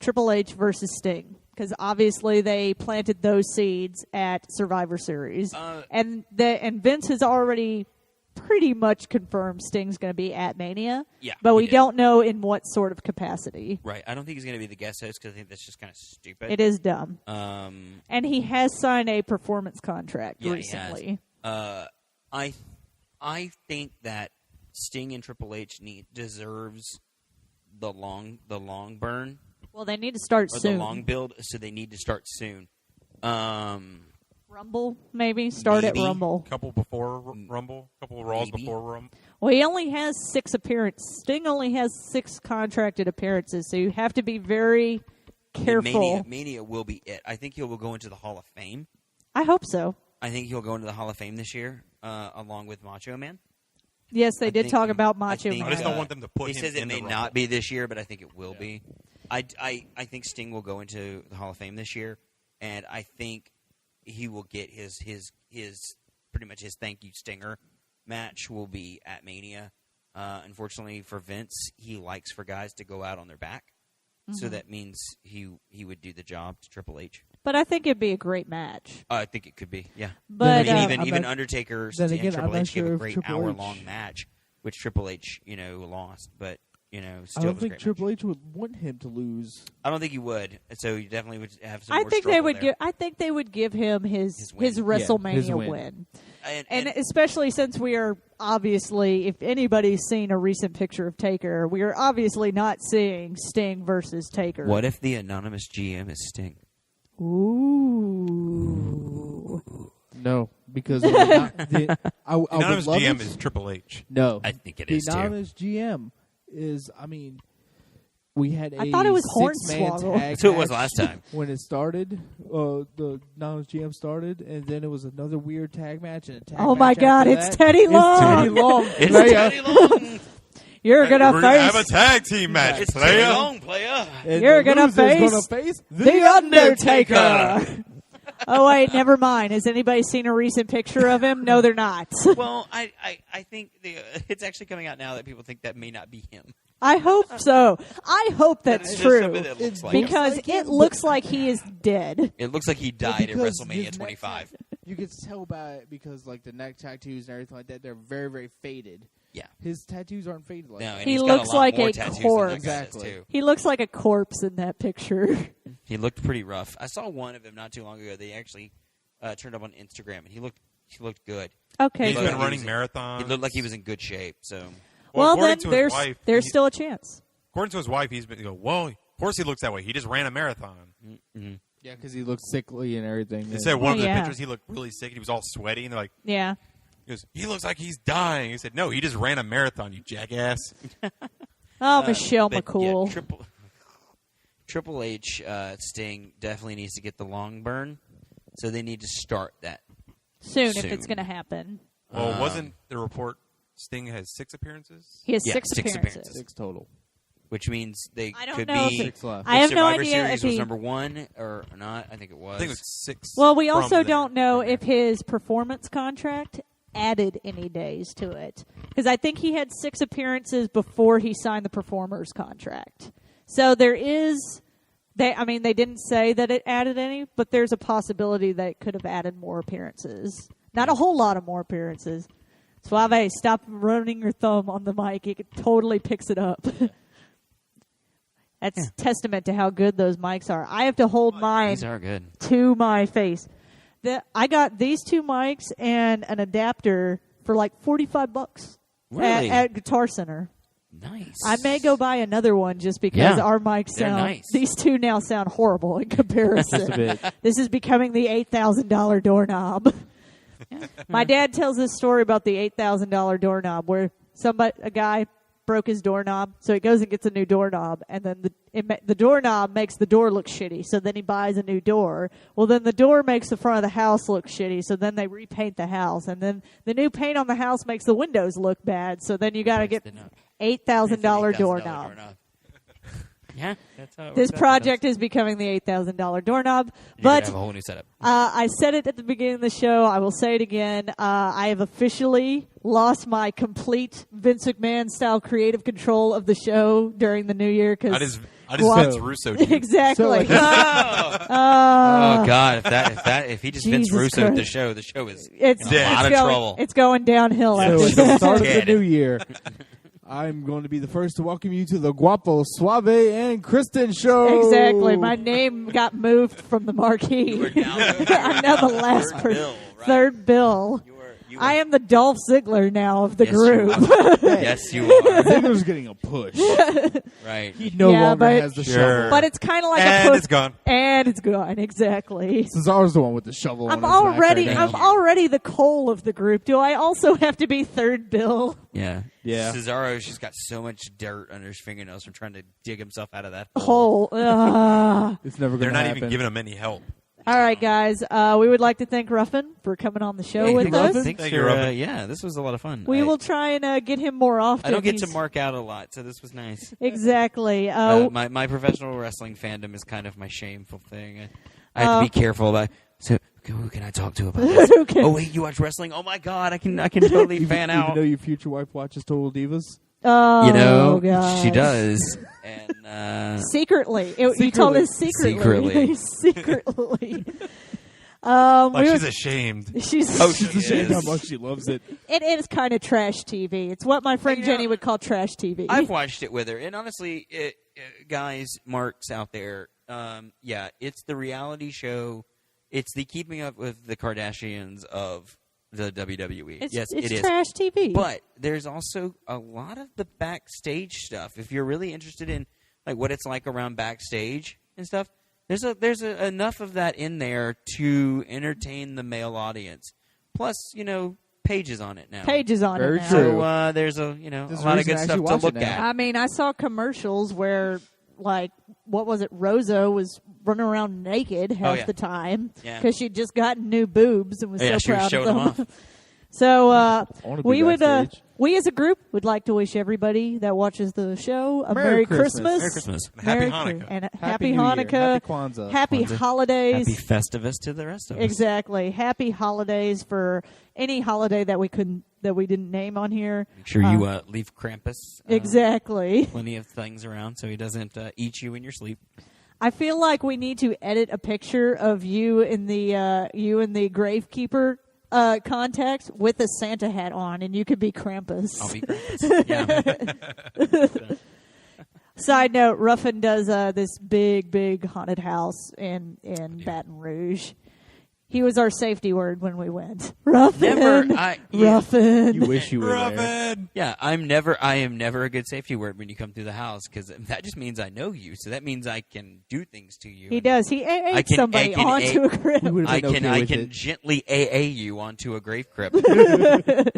Triple H versus Sting? Because obviously they planted those seeds at Survivor Series, and Vince has already pretty much confirmed Sting's going to be at Mania. Yeah, but he we did. don't know in what sort of capacity. Right. I don't think he's going to be the guest host because I think that's just kind of stupid. It is dumb, Um, and he has signed a performance contract yeah, recently. He has. I think that Sting and Triple H deserves the long burn Well, they need to start or soon. the long build, so they need to start soon. Rumble, maybe start Maybe. at Rumble. Couple before Rumble, couple of Raws Maybe. before Rumble. Well, he only has 6 appearances. Sting only has 6 contracted appearances, so you have to be very careful. Mania will be it. I think he will go into the Hall of Fame. I hope so. I think he'll go into the Hall of Fame this year, along with Macho Man. Yes, they I did think- talk about I Macho think, I just Man. don't want them to put He him says it in may the not Rumble. be this year, but I think it will be. I think Sting will go into the Hall of Fame this year, and I think he will get his pretty much his thank you Stinger match will be at Mania. Unfortunately for Vince, he likes for guys to go out on their back, so that means he would do the job to Triple H. But I think it'd be a great match. I think it could be, yeah. But I mean, I'm even not- Undertaker then and again, Triple I'm not H gave sure a if great Triple H- hour-long match, which Triple H, lost, but I still don't was a think great Triple match. H would want him to lose. I don't think he would, so you definitely would have some. I more think they struggle would there. give. I think they would give him his His win. WrestleMania his win. win. And especially since we are obviously, if anybody's seen a recent picture of Taker, we are obviously not seeing Sting versus Taker. What if the anonymous GM is Sting? Ooh. No, because I would Anonymous love GM it. is Triple H. No, I think it the is too. anonymous GM is. I mean, we had a I thought it was six-man Hornswoggle. tag That's who it was match last time. when it started. The anonymous GM started, and then it was another weird tag match and a tag Oh match my God! after It's that. Teddy Long. Teddy Long. It's Playa. Teddy Long. You're gonna We're gonna have a face tag team match. It's player. Teddy Long, player. And You're the gonna loser's face gonna the Undertaker. Oh wait, never mind. Has anybody seen a recent picture of him? No, they're not. Well, I think it's actually coming out now that people think that may not be him. I hope so. I hope that's It's just true something that looks like him. because like it him, looks like he is dead. It looks like he died at because WrestleMania his 25. You can tell by it because like the neck tattoos and everything like that, they're very, very faded. Yeah. His tattoos aren't faded like No, that. and He he's looks got a lot like more a tattoos corpse. Than that guy does, Exactly. too. He looks like a corpse in that picture. He looked pretty rough. I saw one of him not too long ago. They actually turned up on Instagram, and he looked good. Okay, He's Looked been like running he was- marathons. He looked like he was in good shape. So well according then to his there's wife, there's he- still a chance. According to his wife, he's been well. Of course, he looks that way. He just ran a marathon. Yeah, because he looked sickly and everything. They said one of the Yeah. pictures he looked really sick. He was all sweaty, and they're like, Yeah. He goes, he looks like he's dying. He said, no, he just ran a marathon, you jackass. Michelle But, McCool. Yeah, Triple H, Sting definitely needs to get the long burn, so they need to start that. Soon, if soon. it's going to happen. Well, wasn't the report Sting has 6 appearances? He has Yeah, 6 6 appearances. appearances. 6 total. Which means they I don't could know be. if 6 left. I have no Survivor idea Series if was he. number 1 or not. I think it was. I think it was 6. Well, we from also there. don't know if his performance contract added any days to it, because I think he had 6 appearances before he signed the performer's contract. So there is. They didn't say that it added any, but there's a possibility that it could have added more appearances. Not a whole lot of more appearances. Suave, stop running your thumb on the mic. It totally picks it up. That's testament to how good those mics are. I have to hold mine These are good. to my face. I got these 2 mics and an adapter for like $45 Really? at Guitar Center. Nice. I may go buy another one just because Yeah, our mics they're sound. nice. These 2 now sound horrible in comparison. Just a bit. This is becoming the $8,000 doorknob. My dad tells this story about the $8,000 doorknob where a guy broke his doorknob, so he goes and gets a new doorknob, and then the doorknob makes the door look shitty, so then he buys a new door. Well, then the door makes the front of the house look shitty, so then they repaint the house, and then the new paint on the house makes the windows look bad, so then you got to get $8,000 doorknob. Yeah, that's how it This works out. project is becoming the $8,000 doorknob, You're but gonna have a whole new setup. I said it at the beginning of the show. I will say it again. I have officially lost my complete Vince McMahon style creative control of the show during the new year. I Because just Vince Russo. exactly. Oh God! If he just Vince Jesus Russo Christ. the show is it's in a lot of going, trouble. It's going downhill So after at the that. start of the Dead. new year, I'm going to be the first to welcome you to the Guapo, Suave, and Kristen show. Exactly. My name got moved from the marquee. I'm now the last Third person. bill, right? Third bill. You are- I am the Dolph Ziggler now of the Yes, group. You are. Yes, you are. Ziggler's getting a push. Right. He no Yeah, longer but- has the Sure. shovel. But it's kind of like And a push. it's gone. And it's gone. Exactly. Cesaro's the one with the shovel. I'm on his back already right now. I'm already the Cole of the group. Do I also have to be third bill? Yeah. Yeah. Cesaro's just got so much dirt under his fingernails from trying to dig himself out of that Hole. hole. It's never They're going to not happen. even giving him any help. All right, guys. We would like to thank Ruffin for coming on the show with thanks, us. Thanks Thank for, you, Ruffin. yeah, this was a lot of fun. We will try and get him more often. I don't get to He's- mark out a lot, so this was nice. Exactly. My professional wrestling fandom is kind of my shameful thing. I have to be careful about. So who can I talk to about this? Who can- Oh wait, you watch wrestling? Oh my God, I can totally fan Even out. though your future wife watches Total Divas. Oh, You know, gosh. she does. And Secretly. You told us secretly. Secretly. Secretly. Like she's ashamed. She's Oh, She's she ashamed is. how much she loves it. It is kind of trash TV. It's what my friend You know, Jenny would call trash TV. I've watched it with her, and honestly, guys, marks out there, yeah, it's the reality show. It's the Keeping Up with the Kardashians of the WWE. Yes, it's it is. trash TV. But there's also a lot of the backstage stuff. If you're really interested in like what it's like around backstage and stuff, there's enough of that in there to entertain the male audience. Plus, Pages on it now. Pages on Very it now. true. So there's a There's a lot a of reason good to stuff actually to watch look it now. at. I mean, I saw commercials where, like, what was it? Rosa was running around naked half yeah. the time Yeah. because she'd just gotten new boobs and was Yeah, so she was proud showing of them them. off. So wanna be we would, backstage. we as a group would like to wish everybody that watches the show a Merry Merry Christmas. Merry Christmas. Happy Merry Hanukkah. And Happy Happy New Year. Hanukkah. Happy Kwanzaa. Happy Kwanzaa. holidays. Happy Festivus to the rest of us. Exactly. Happy holidays for any holiday that we didn't name on here. Make sure you leave Krampus. Exactly. Plenty of things around so he doesn't eat you in your sleep. I feel like we need to edit a picture of you in the gravekeeper context with a Santa hat on, and you could be Krampus. I'll be Krampus. Yeah. Side note: Ruffin does this big haunted house in Baton Rouge. He was our safety word when we went. Ruffin. Yeah. Ruffin. You wish you were there. Ruffin! Yeah, I am never a good safety word when you come through the house because that just means I know you. So that means I can do things to you. He does. He ate somebody onto a crib. I can gently AA you onto a grave crypt.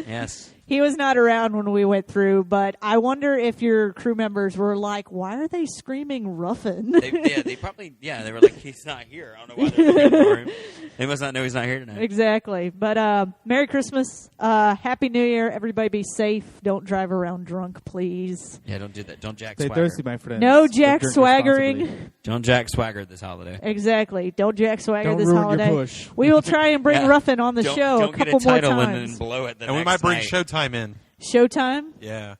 Yes. He was not around when we went through, but I wonder if your crew members were like, why are they screaming Ruffin? They probably, they were like, he's not here. I don't know why they're looking for him. They must not know he's not here tonight. Exactly. But Merry Christmas. Happy New Year. Everybody be safe. Don't drive around drunk, please. Yeah, don't do that. Don't jack Stay swagger. thirsty, my friends. No jack Drink swaggering. responsibly. Don't jack swagger this holiday. Exactly. Don't jack swagger Don't this ruin holiday. your push. We will try and bring Yeah. Ruffin on the Don't show a get couple a more title and times. then blow it the And we next might bring night. Showtime in. Showtime? Yeah.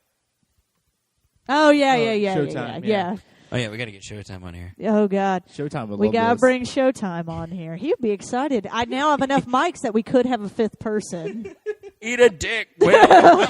Oh, yeah. Showtime, yeah. Oh, yeah, we got to get Showtime on here. Oh, God. Showtime would We love got to this. bring Showtime on here. He'd be excited. I now have enough mics that we could have a fifth person. Eat a dick, Will.